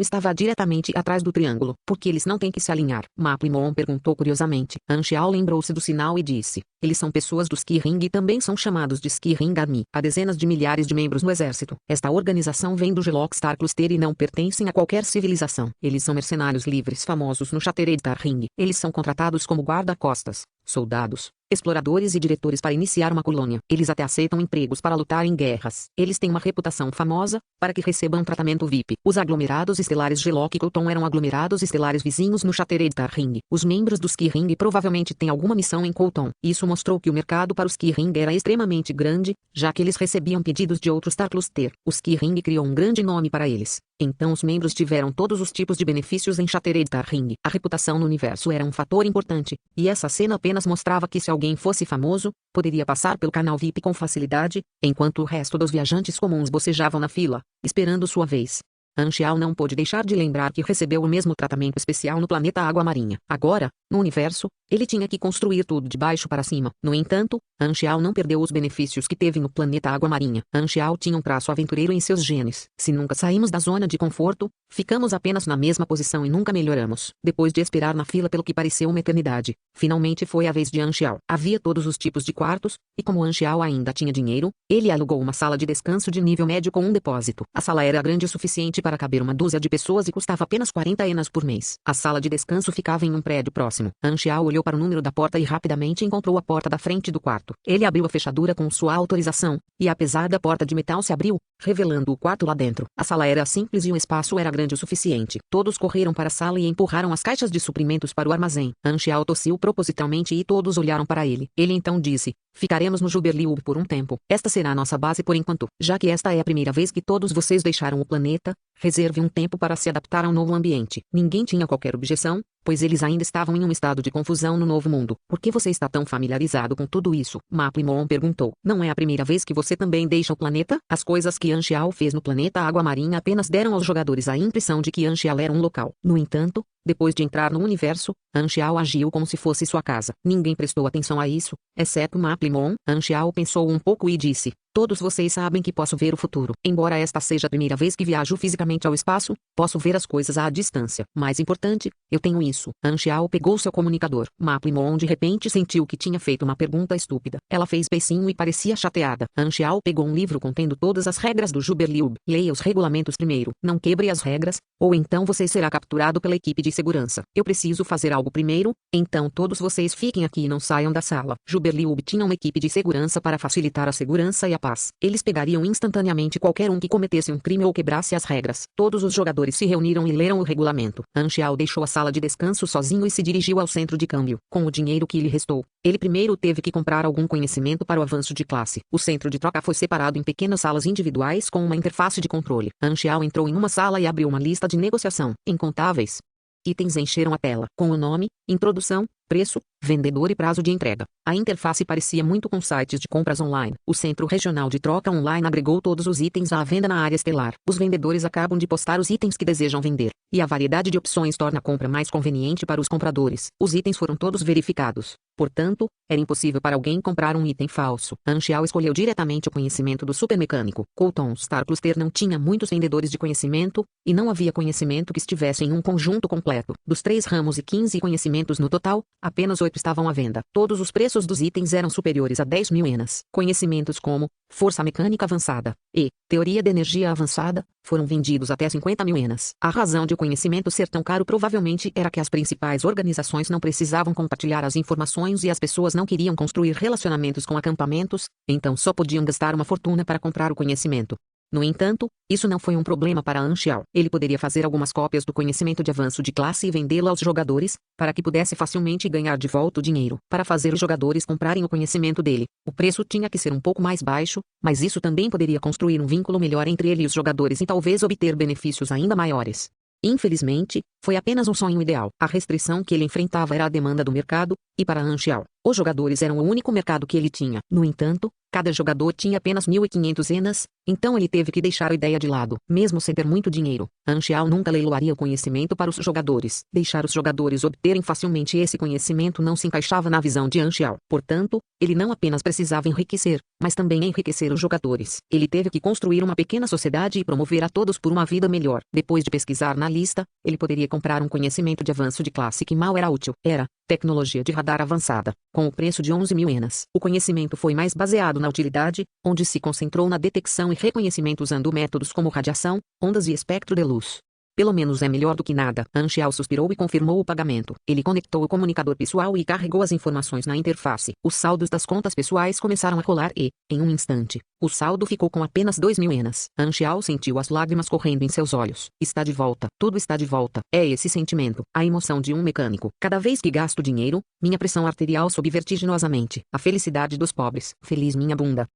estava diretamente atrás do triângulo. Por que eles não têm que se alinhar? Maplimon perguntou curiosamente. Anxiao lembrou-se do sinal e disse: eles são pessoas do Ski Ring e também são chamados de Ski Ring Army. Há dezenas de milhares de membros no exército. Esta organização vem do Gelok Star Cluster e não pertencem a qualquer civilização. Eles são mercenários livres famosos no Shattered Star Ring. Eles são contratados como guarda-costas, soldados, exploradores e diretores para iniciar uma colônia. Eles até aceitam empregos para lutar em guerras. Eles têm uma reputação famosa, para que recebam tratamento VIP. Os aglomerados estelares Gelok e Colton eram aglomerados estelares vizinhos no Shattered Star Ring. Os membros do Ski Ring provavelmente têm alguma missão em Colton. Isso mostrou que o mercado para o Ski Ring era extremamente grande, já que eles recebiam pedidos de outros Star Cluster. O Ski Ring criou um grande nome para eles. Então os membros tiveram todos os tipos de benefícios em Shattered Star Ring. A reputação no universo era um fator importante, e essa cena apenas mostrava que se alguém fosse famoso, poderia passar pelo canal VIP com facilidade, enquanto o resto dos viajantes comuns bocejavam na fila, esperando sua vez. Anxiao não pôde deixar de lembrar que recebeu o mesmo tratamento especial no planeta Água Marinha. Agora, no universo, ele tinha que construir tudo de baixo para cima. No entanto, Anxiao não perdeu os benefícios que teve no planeta Água Marinha. Anxiao tinha um traço aventureiro em seus genes. Se nunca saímos da zona de conforto, ficamos apenas na mesma posição e nunca melhoramos. Depois de esperar na fila pelo que pareceu uma eternidade, finalmente foi a vez de Anxiao. Havia todos os tipos de quartos, e como Anxiao ainda tinha dinheiro, ele alugou uma sala de descanso de nível médio com um depósito. A sala era grande o suficiente para caber uma dúzia de pessoas e custava apenas 40 enas por mês. A sala de descanso ficava em um prédio próximo. Anxiao olhou para o número da porta e rapidamente encontrou a porta da frente do quarto. Ele abriu a fechadura com sua autorização, e a pesada porta de metal se abriu, revelando o quarto lá dentro. A sala era simples e o espaço era grande o suficiente. Todos correram para a sala e empurraram as caixas de suprimentos para o armazém. Anxiao tossiu propositalmente e todos olharam para ele. Ele então disse: ficaremos no Juberliub por um tempo. Esta será nossa base por enquanto. Já que esta é a primeira vez que todos vocês deixaram o planeta, reserve um tempo para se adaptar ao novo ambiente. Ninguém tinha qualquer objeção, pois eles ainda estavam em um estado de confusão no novo mundo. Por que você está tão familiarizado com tudo isso? Maplimon perguntou. Não é a primeira vez que você também deixa o planeta? As coisas que Anxiao fez no planeta Água Marinha apenas deram aos jogadores a impressão de que Anxiao era um local. No entanto, depois de entrar no universo, Anxiao agiu como se fosse sua casa. Ninguém prestou atenção a isso, exceto Maplimon. Anxiao pensou um pouco e disse: todos vocês sabem que posso ver o futuro. Embora esta seja a primeira vez que viajo fisicamente ao espaço, posso ver as coisas à distância. Mais importante, eu tenho isso. Anxiao pegou seu comunicador. Maplimon de repente sentiu que tinha feito uma pergunta estúpida. Ela fez beicinho e parecia chateada. Anxiao pegou um livro contendo todas as regras do Juberliub. Leia os regulamentos primeiro. Não quebre as regras, ou então você será capturado pela equipe de segurança. Eu preciso fazer algo primeiro, então todos vocês fiquem aqui e não saiam da sala. Juberliub tinha uma equipe de segurança para facilitar a segurança e a paz. Eles pegariam instantaneamente qualquer um que cometesse um crime ou quebrasse as regras. Todos os jogadores se reuniram e leram o regulamento. Anxiao deixou a sala de descanso sozinho e se dirigiu ao centro de câmbio. Com o dinheiro que lhe restou, ele primeiro teve que comprar algum conhecimento para o avanço de classe. O centro de troca foi separado em pequenas salas individuais com uma interface de controle. Anxiao entrou em uma sala e abriu uma lista de negociação. Incontáveis itens encheram a tela, com o nome, introdução, preço, vendedor e prazo de entrega. A interface parecia muito com sites de compras online. O Centro Regional de Troca Online agregou todos os itens à venda na área estelar. Os vendedores acabam de postar os itens que desejam vender, e a variedade de opções torna a compra mais conveniente para os compradores. Os itens foram todos verificados. Portanto, era impossível para alguém comprar um item falso. Anxiao escolheu diretamente o conhecimento do supermecânico. Colton Star Cluster não tinha muitos vendedores de conhecimento, e não havia conhecimento que estivesse em um conjunto completo. Dos 3 ramos e 15 conhecimentos no total, apenas 8 2018 estavam à venda. Todos os preços dos itens eram superiores a 10 mil ienas. Conhecimentos como força mecânica avançada e teoria de energia avançada foram vendidos até 50 mil ienas. A razão de o conhecimento ser tão caro provavelmente era que as principais organizações não precisavam compartilhar as informações e as pessoas não queriam construir relacionamentos com acampamentos, então só podiam gastar uma fortuna para comprar o conhecimento. No entanto, isso não foi um problema para Anxiao. Ele poderia fazer algumas cópias do conhecimento de avanço de classe e vendê-lo aos jogadores, para que pudesse facilmente ganhar de volta o dinheiro. Para fazer os jogadores comprarem o conhecimento dele, o preço tinha que ser um pouco mais baixo, mas isso também poderia construir um vínculo melhor entre ele e os jogadores e talvez obter benefícios ainda maiores. Infelizmente, foi apenas um sonho ideal. A restrição que ele enfrentava era a demanda do mercado, e para Anxiao, os jogadores eram o único mercado que ele tinha. No entanto, cada jogador tinha apenas 1.500 ienas, então ele teve que deixar a ideia de lado. Mesmo sem ter muito dinheiro, Anxiao nunca leiloaria o conhecimento para os jogadores. Deixar os jogadores obterem facilmente esse conhecimento não se encaixava na visão de Anxiao. Portanto, ele não apenas precisava enriquecer, mas também enriquecer os jogadores. Ele teve que construir uma pequena sociedade e promover a todos por uma vida melhor. Depois de pesquisar na lista, ele poderia comprar um conhecimento de avanço de classe que mal era útil. Era tecnologia de radar avançada, com o preço de 11 mil ienas. O conhecimento foi mais baseado na utilidade, onde se concentrou na detecção e reconhecimento usando métodos como radiação, ondas e espectro de luz. Pelo menos é melhor do que nada. Anxiao suspirou e confirmou o pagamento. Ele conectou o comunicador pessoal e carregou as informações na interface. Os saldos das contas pessoais começaram a rolar e, em um instante, o saldo ficou com apenas 2 mil ienas. Anxiao sentiu as lágrimas correndo em seus olhos. Está de volta. Tudo está de volta. É esse sentimento. A emoção de um mecânico. Cada vez que gasto dinheiro, minha pressão arterial sobe vertiginosamente. A felicidade dos pobres. Feliz minha bunda.